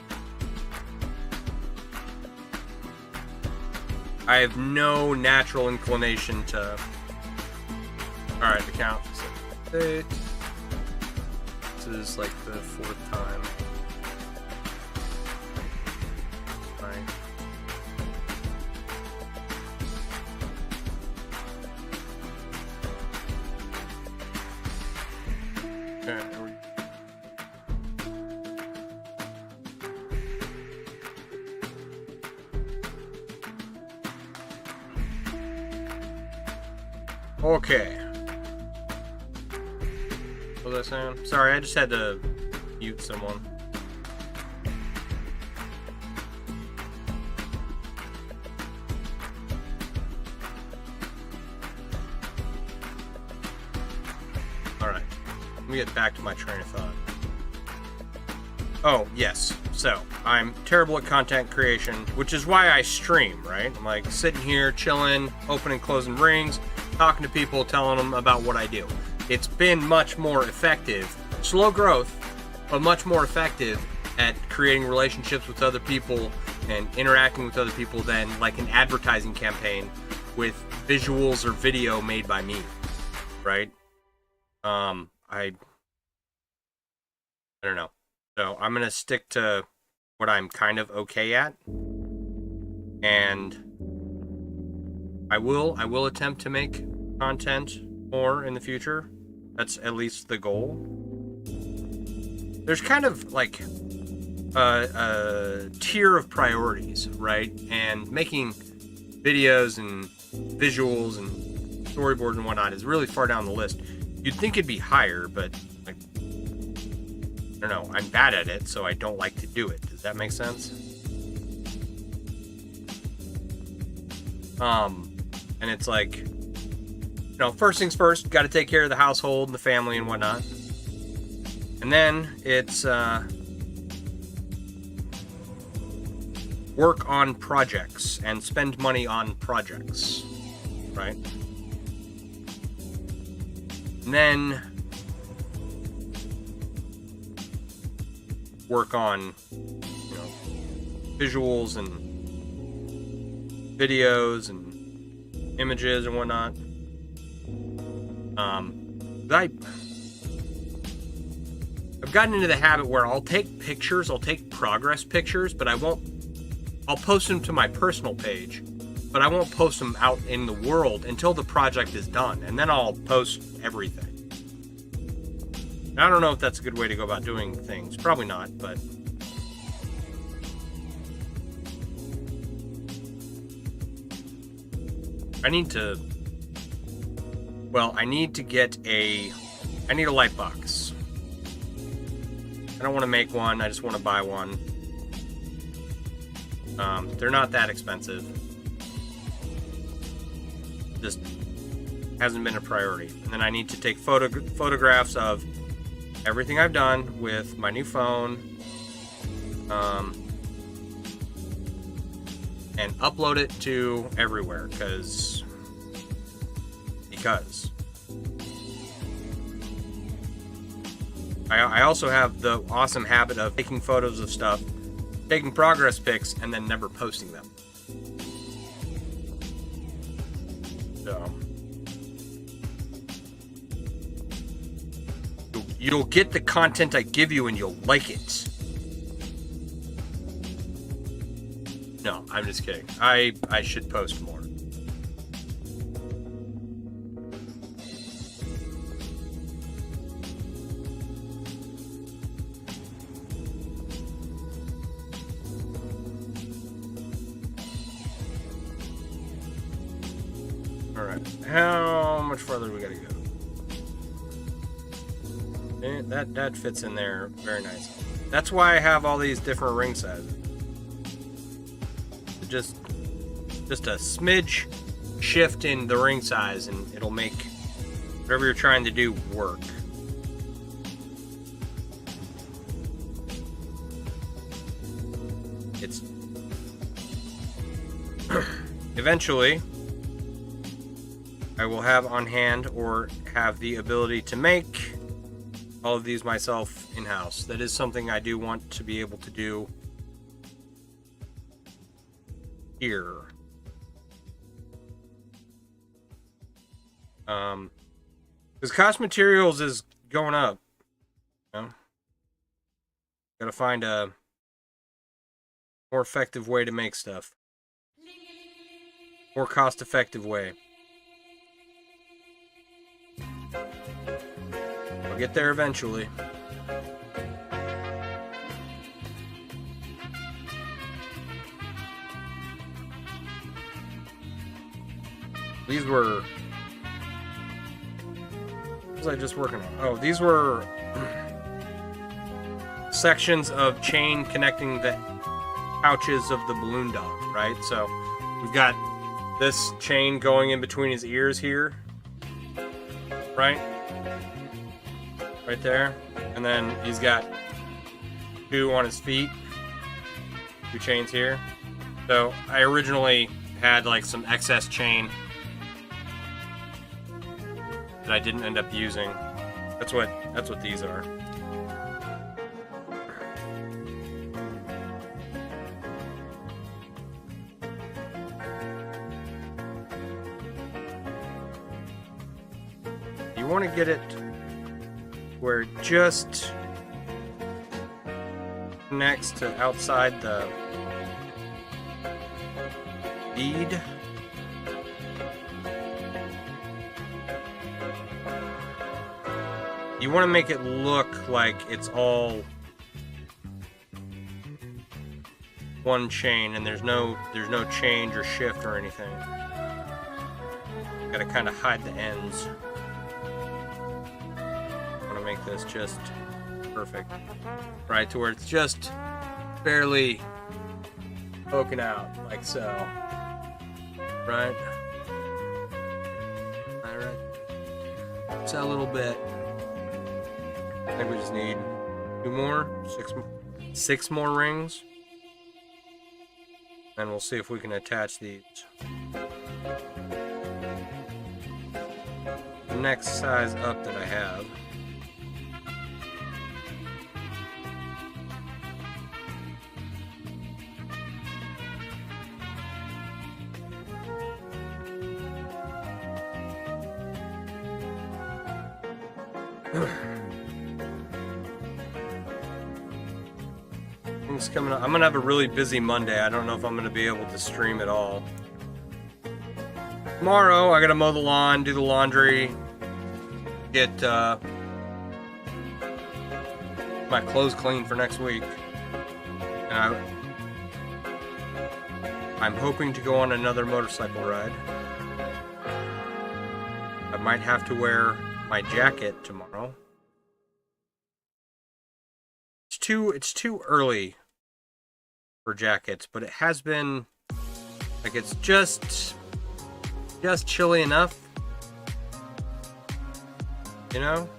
I have no natural inclination to... Alright, the count is 8. This is like the 4th time. Right. Okay, there we go. Okay. What was I saying? Sorry, I just had to mute someone. Alright. Let me get back to my train of thought. Oh, yes. So, I'm terrible at content creation, which is why I stream, right? I'm like sitting here, chilling, opening, closing rings, talking to people, telling them about what I do. It's been much more effective, slow growth, but much more effective at creating relationships with other people and interacting with other people than like an advertising campaign with visuals or video made by me, right? I don't know. So I'm gonna stick to what I'm kind of okay at, and I will attempt to make content more in the future. That's at least the goal. There's kind of like a tier of priorities, right? And making videos and visuals and storyboards and whatnot is really far down the list. You'd think it'd be higher, but like, I don't know. I'm bad at it, so I don't like to do it. Does that make sense? And it's like, you know, first things first, got to take care of the household and the family and whatnot. And then it's work on projects and spend money on projects, right? And then work on, you know, visuals and videos and images and whatnot. I've gotten into the habit where I'll take pictures, I'll take progress pictures, but I'll post them to my personal page, but I won't post them out in the world until the project is done, and then I'll post everything. I don't know if that's a good way to go about doing things. Probably not, but I need a light box. I don't want to make one, I just want to buy one. They're not that expensive. Just hasn't been a priority. And then I need to take photographs of everything I've done with my new phone, and upload it to everywhere, because I also have the awesome habit of taking photos of stuff, taking progress pics, and then never posting them. So you'll get the content I give you and you'll like it. No, I'm just kidding. I should post more. Alright, how much farther do we gotta go? That fits in there very nice. That's why I have all these different ring sizes. Just a smidge shift in the ring size and it'll make whatever you're trying to do work. It's eventually I will have on hand or have the ability to make all of these myself in-house. That is something I do want to be able to do here. Because cost materials is going up. You know? Gotta find a more effective way to make stuff. More cost-effective way. We'll get there eventually. These were... What was I just working on? Oh, these were sections of chain connecting the pouches of the balloon dog, right? So we've got this chain going in between his ears here, right? Right there. And then he's got 2 on his feet, 2 chains here. So I originally had like some excess chain that I didn't end up using. That's what these are. You want to get it where it just connects to outside the bead. You want to make it look like it's all one chain and there's no change or shift or anything. Gotta kind of hide the ends. Want to make this just perfect, right, to where it's just barely poking out, like so. Right? Alright. Just a little bit. I think we just need 2 more, 6 more rings. And we'll see if we can attach these. The next size up that I have. Things coming up. I'm gonna have a really busy Monday. I don't know if I'm gonna be able to stream at all. Tomorrow I gotta mow the lawn, do the laundry, get my clothes clean for next week, and I'm hoping to go on another motorcycle ride. I might have to wear my jacket tomorrow. It's too early for jackets, but it has been like it's just chilly enough, you know.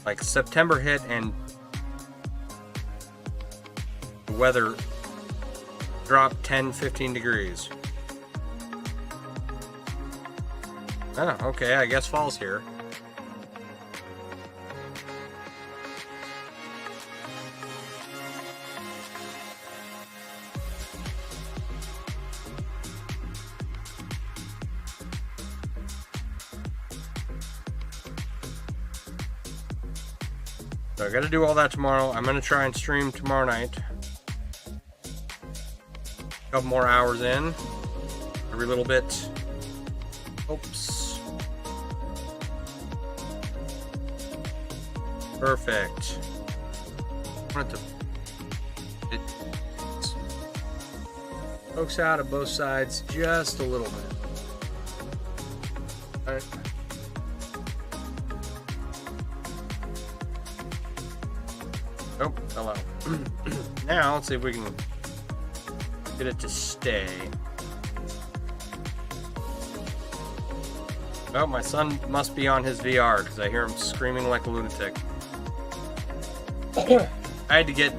Like September hit and the weather dropped 10-15 degrees. Oh, okay, I guess fall's here. So I gotta do all that tomorrow. I'm gonna try and stream tomorrow night. A couple more hours in. Every little bit. Oops. Perfect. I want it to... It pokes out of both sides just a little bit. Alright. Oh, hello. Now, let's see if we can get it to stay. Oh, my son must be on his VR because I hear him screaming like a lunatic. I had to get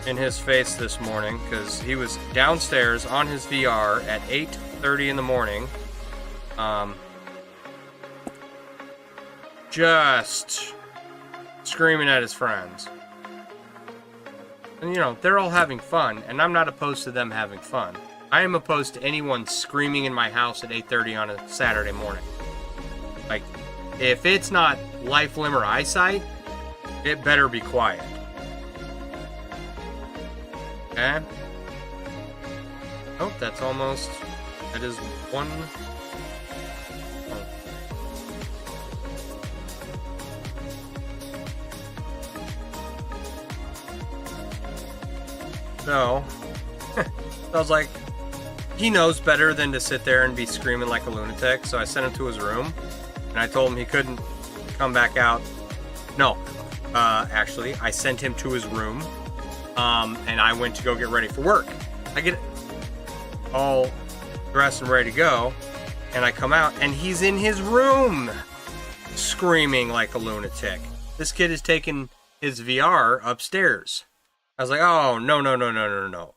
in his face this morning because he was downstairs on his VR at 8:30 in the morning. Just screaming at his friends. And you know, they're all having fun, and I'm not opposed to them having fun. I am opposed to anyone screaming in my house at 8:30 on a Saturday morning. Like, if it's not life, limb, or eyesight, it better be quiet. Okay? Oh, that's almost That is one. So, I was like, he knows better than to sit there and be screaming like a lunatic. So I sent him to his room, and I told him he couldn't come back out. No, actually, I sent him to his room, and I went to go get ready for work. I get all dressed and ready to go, and I come out, and he's in his room, screaming like a lunatic. This kid is taking his VR upstairs. I was like, oh, no.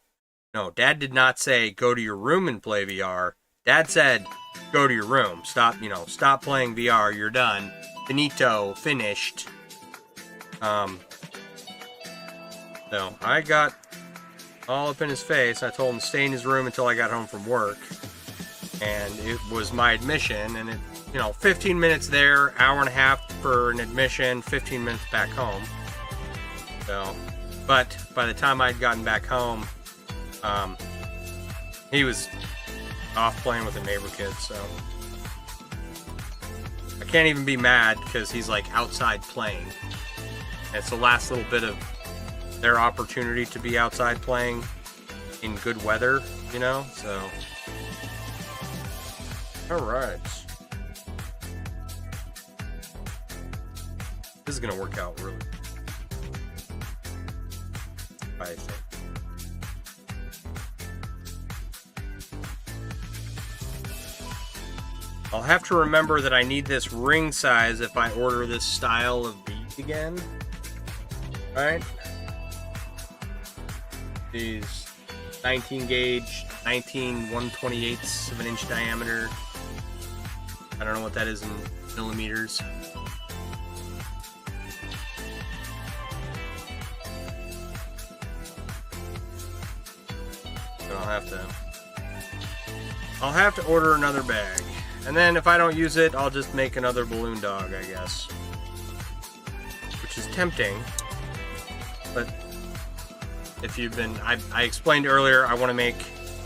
No, Dad did not say go to your room and play VR. Dad said go to your room. Stop playing VR. You're done. Finito. Finished. So I got all up in his face. I told him to stay in his room until I got home from work. And it was my admission. And 15 minutes there, hour and a half for an admission, 15 minutes back home. So, but by the time I'd gotten back home, he was off playing with a neighbor kid, so I can't even be mad because he's like outside playing. And it's the last little bit of their opportunity to be outside playing in good weather, so. Alright. This is gonna work out really good, I think. I'll have to remember that I need this ring size if I order this style of bead again. Alright. These 19 gauge, 19 1/28ths of an inch diameter. I don't know what that is in millimeters. And I'll have to order another bag. And then if I don't use it, I'll just make another balloon dog, I guess. Which is tempting. But if you've been... I explained earlier, I want to make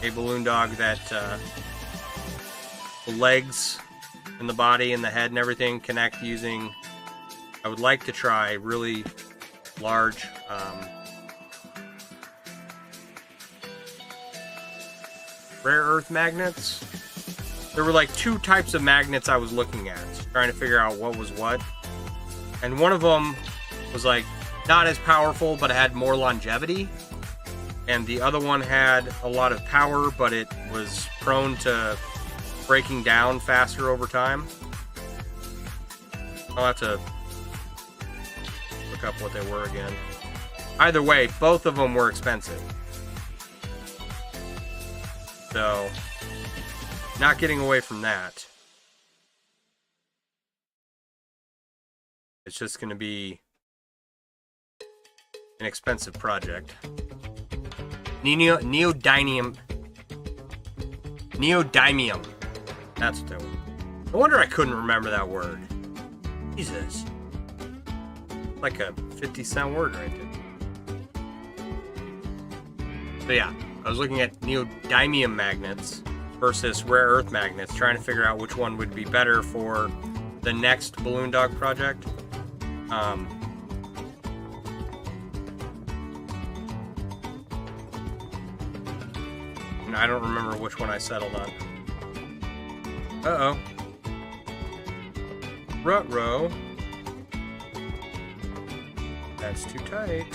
a balloon dog that the legs and the body and the head and everything connect using... I would like to try really large... rare earth magnets. There were like two types of magnets I was looking at, trying to figure out what was what. And one of them was like not as powerful, but it had more longevity. And the other one had a lot of power, but it was prone to breaking down faster over time. I'll have to look up what they were again. Either way, both of them were expensive. So, not getting away from that. It's just going to be an expensive project. Neodymium. That's what they were. No wonder I couldn't remember that word. Jesus. Like a 50-cent word right there. So yeah, I was looking at neodymium magnets versus rare earth magnets, trying to figure out which one would be better for the next balloon dog project. And I don't remember which one I settled on. Uh-oh. Ruh-roh. That's too tight.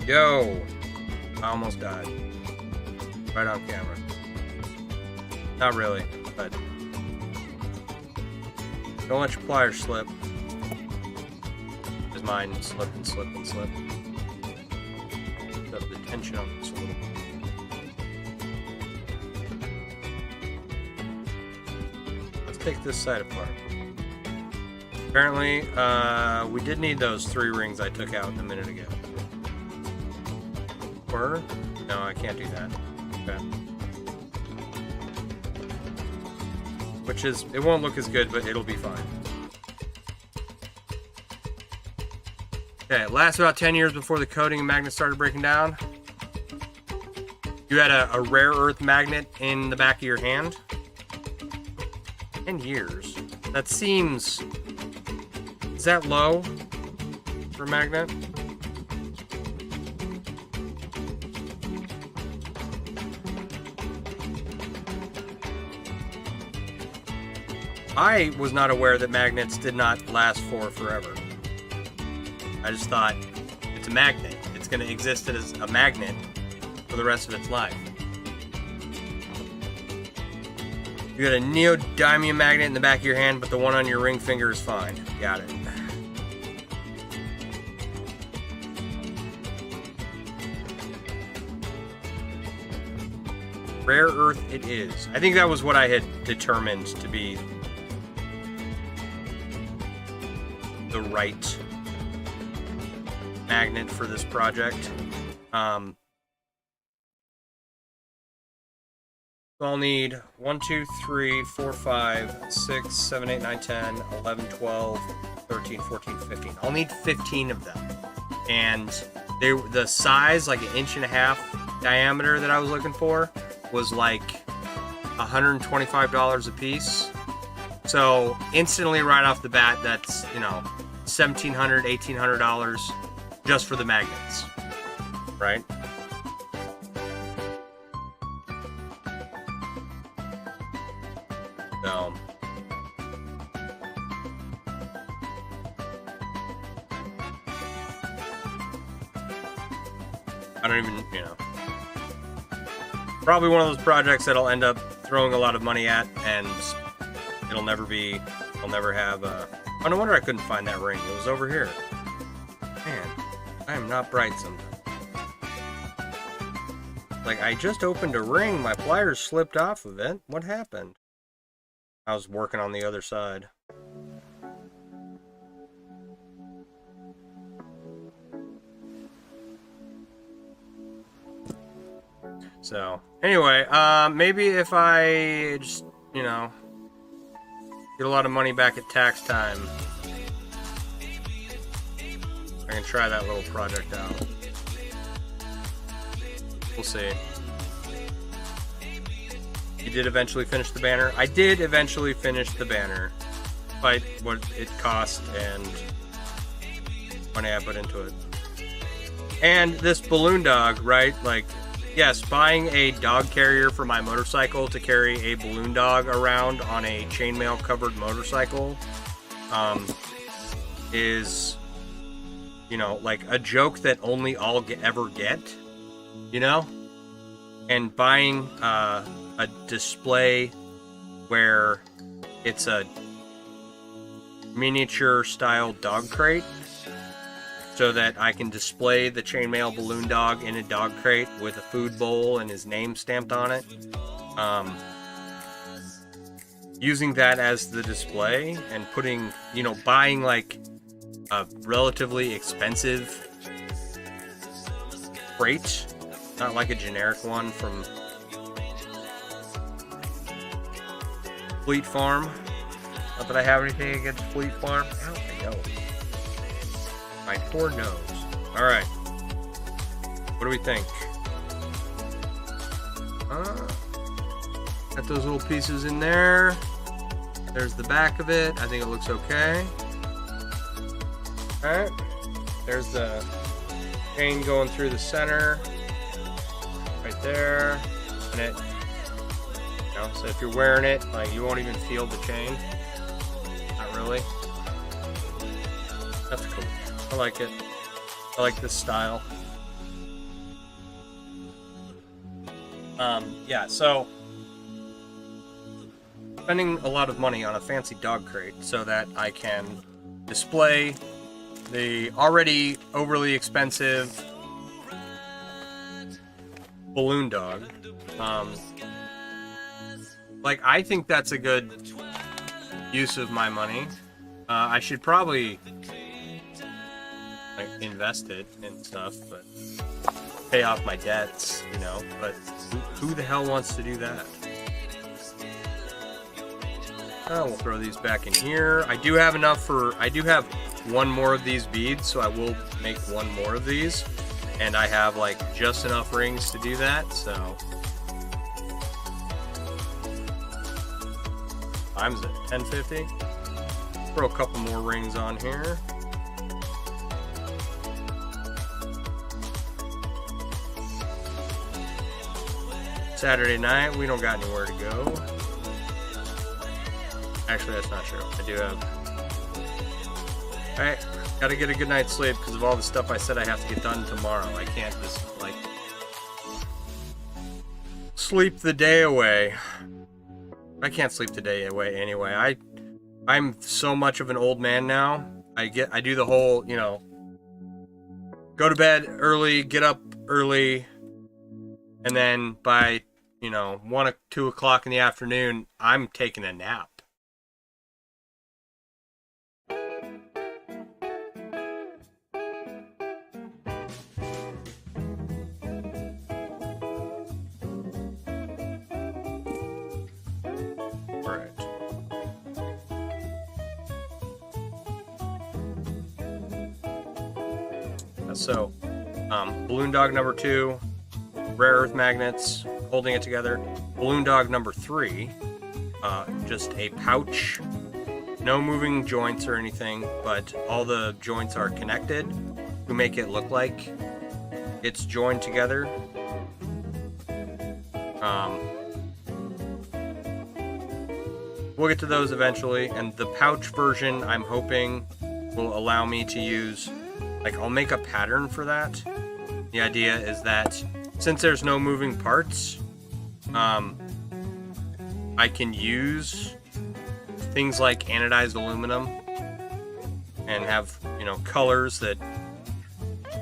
Yo! I almost died. Right on camera. Not really, but... Don't let your pliers slip. Because mine slip and slip and slip. Put the tension on this a little bit. Let's take this side apart. Apparently, we did need those 3 rings I took out a minute ago. Or? No, I can't do that. Okay. Which is, it won't look as good, but it'll be fine. Okay, it lasts about 10 years before the coating and magnet started breaking down. You had a rare earth magnet in the back of your hand. 10 years. That seems... Is that low for a magnet? I was not aware that magnets did not last for forever. I just thought, it's a magnet. It's going to exist as a magnet for the rest of its life. You got a neodymium magnet in the back of your hand, but the one on your ring finger is fine. Got it. Rare earth it is. I think that was what I had determined to be the right magnet for this project. So I'll need 1, 2, 3, 4, 5, 6, 7, 8, 9, 10, 11, 12, 13, 14, 15. I'll need 15 of them. And the size, like 1.5 inch diameter that I was looking for, was like $125 a piece. So instantly right off the bat, that's, you know, $1,700, $1,800 just for the magnets, right? So I don't even, you know, probably one of those projects that I'll end up throwing a lot of money at, and it'll never be, I'll never have oh, no wonder I couldn't find that ring. It was over here. Man, I am not bright sometimes. Like, I just opened a ring, my pliers slipped off of it. What happened? I was working on the other side. So, anyway, maybe if I just, you know, get a lot of money back at tax time, I can try that little project out. We'll see. You did eventually finish the banner? I did eventually finish the banner, despite what it cost and money I put into it. And this balloon dog, right? Like, yes, buying a dog carrier for my motorcycle to carry a balloon dog around on a chainmail covered motorcycle is, you know, like a joke that only I'll ever get, you know? And buying a display where it's a miniature style dog crate so that I can display the chainmail balloon dog in a dog crate with a food bowl and his name stamped on it. Using that as the display and putting, you know, buying like a relatively expensive crate, not like a generic one from Fleet Farm. Not that I have anything against Fleet Farm. Ow, I know. My poor nose. Alright. What do we think? Got those little pieces in there. There's the back of it. I think it looks okay. Alright. There's the chain going through the center. Right there. And it, you know, so if you're wearing it, like, you won't even feel the chain. Not really. That's cool. I like it. I like this style. Yeah, so spending a lot of money on a fancy dog crate so that I can display the already overly expensive balloon dog. Like, I think that's a good use of my money. I should probably like invest it in stuff, but pay off my debts, you know, but who the hell wants to do that? We'll throw these back in here. I do have enough for, I do have one more of these beads, so I will make one more of these. And I have like just enough rings to do that, so. Times it, 1050. Throw a couple more rings on here. Saturday night, we don't got anywhere to go. Actually, that's not true. I do have. Alright, gotta get a good night's sleep because of all the stuff I said I have to get done tomorrow. I can't just, like, sleep the day away. I can't sleep the day away anyway. I'm so much of an old man now. I do the whole, you know, go to bed early, get up early, and then by, you know, 1 or 2 o'clock in the afternoon, I'm taking a nap. So, Balloon Dog number 2, rare earth magnets, holding it together. Balloon Dog number 3, just a pouch, no moving joints or anything, but all the joints are connected to make it look like it's joined together. We'll get to those eventually, and the pouch version I'm hoping will allow me to use, like, I'll make a pattern for that. The idea is that since there's no moving parts, I can use things like anodized aluminum and have, you know, colors that,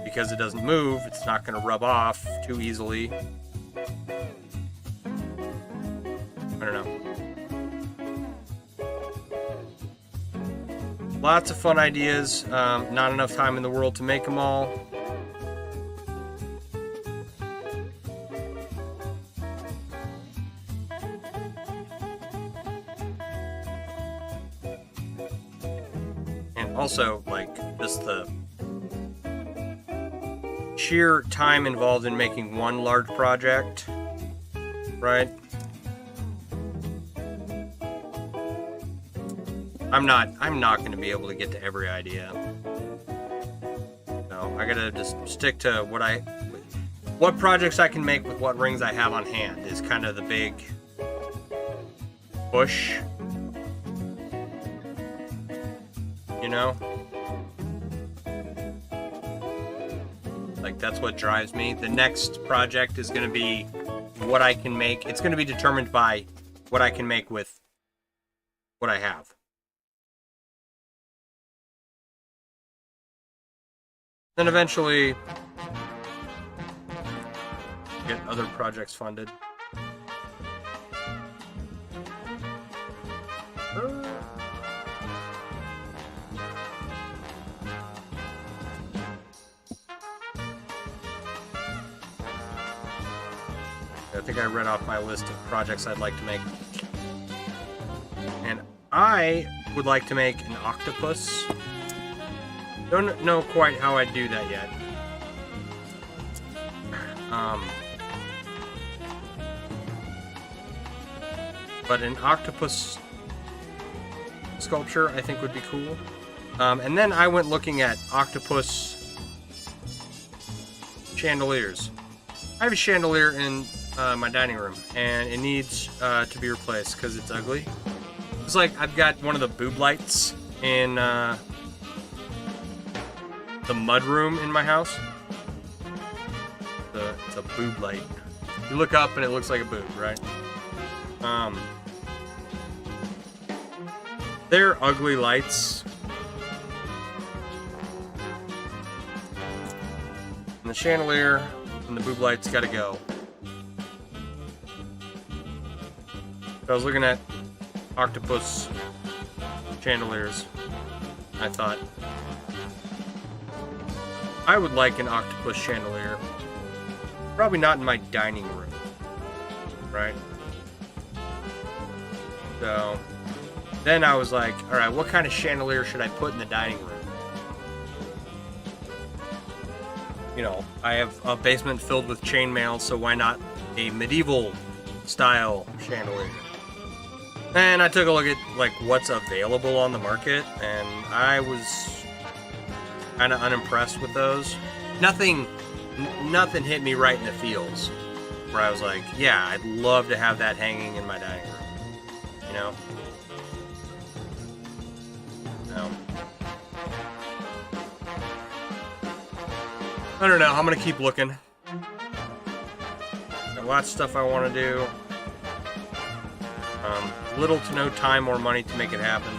because it doesn't move, it's not going to rub off too easily. I don't know. Lots of fun ideas, not enough time in the world to make them all. And also, like, just the sheer time involved in making one large project, right? I'm not going to be able to get to every idea. So I gotta just stick to what projects I can make with what rings I have on hand is kind of the big push. You know? Like, that's what drives me. The next project is going to be what I can make. It's going to be determined by what I can make with what I have. Then eventually get other projects funded. I think I read off my list of projects I'd like to make. And I would like to make an octopus. Don't know quite how I do that yet. But an octopus sculpture I think would be cool. And then I went looking at octopus chandeliers. I have a chandelier in my dining room, and it needs to be replaced because it's ugly. It's like I've got one of the boob lights in the mud room in my house. It's a boob light. You look up and it looks like a boob, right? They're ugly lights. And the chandelier and the boob lights gotta go. So I was looking at octopus chandeliers. I thought, I would like an octopus chandelier. Probably not in my dining room, right? So then I was like, all right, what kind of chandelier should I put in the dining room? you know, I have a basement filled with chainmail, so why not a medieval style chandelier? And I took a look at like what's available on the market, and I was kind of unimpressed with those. Nothing hit me right in the feels, where I was like, yeah, I'd love to have that hanging in my dining room, you know? No. I don't know, I'm gonna keep looking. Got lots of stuff I want to do. Little to no time or money to make it happen,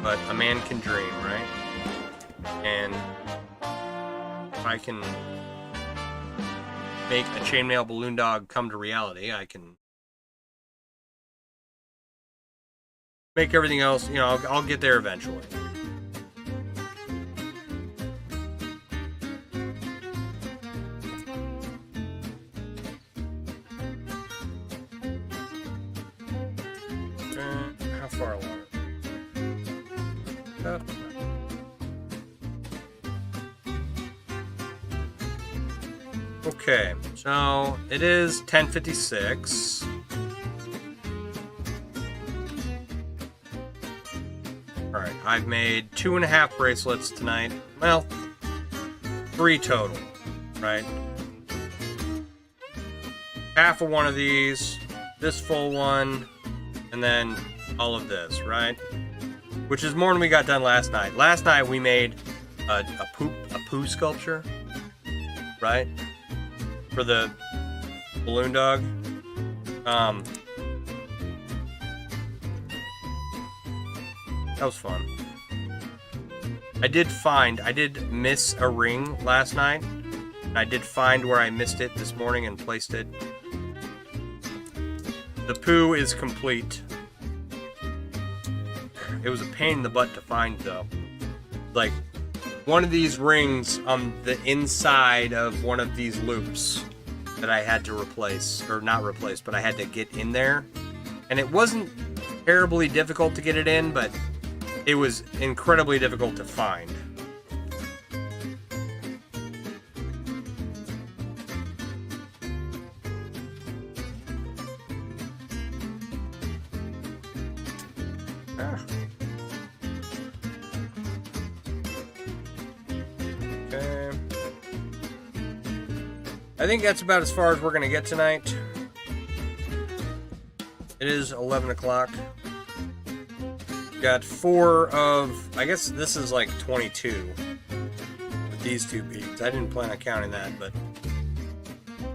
but a man can dream, right? And if I can make a chainmail balloon dog come to reality, I can make everything else, you know, I'll get there eventually. How far along? Okay, so it is 10:56. Alright, I've made 2.5 bracelets tonight. Well, 3 total, right? Half of one of these, this full one, and then all of this, right? Which is more than we got done last night. Last night we made a poo sculpture, right? For the balloon dog. That was fun. I did miss a ring last night. I did find where I missed it this morning and placed it. The poo is complete. It was a pain in the butt to find, though. Like, one of these rings on the inside of one of these loops that I had to replace, or not replace, but I had to get in there. And it wasn't terribly difficult to get it in, but it was incredibly difficult to find. Okay. I think that's about as far as we're going to get tonight. It is 11 o'clock. Got 4 of... I guess this is like 22. With these 2 beads. I didn't plan on counting that, but...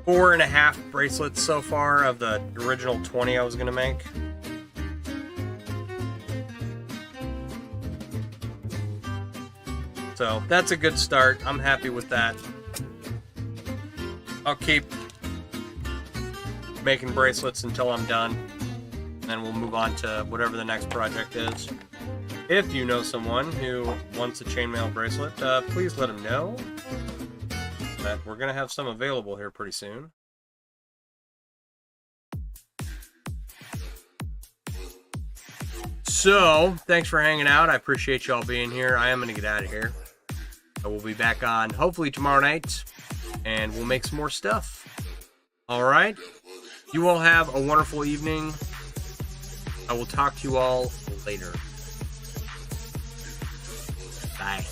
4.5 bracelets so far of the original 20 I was going to make. So, that's a good start. I'm happy with that. I'll keep making bracelets until I'm done. And we'll move on to whatever the next project is. If you know someone who wants a chainmail bracelet, please let them know that we're going to have some available here pretty soon. So, thanks for hanging out. I appreciate y'all being here. I am going to get out of here. We'll be back on hopefully tomorrow night, and we'll make some more stuff. Alright? You all have a wonderful evening. I will talk to you all later. Bye.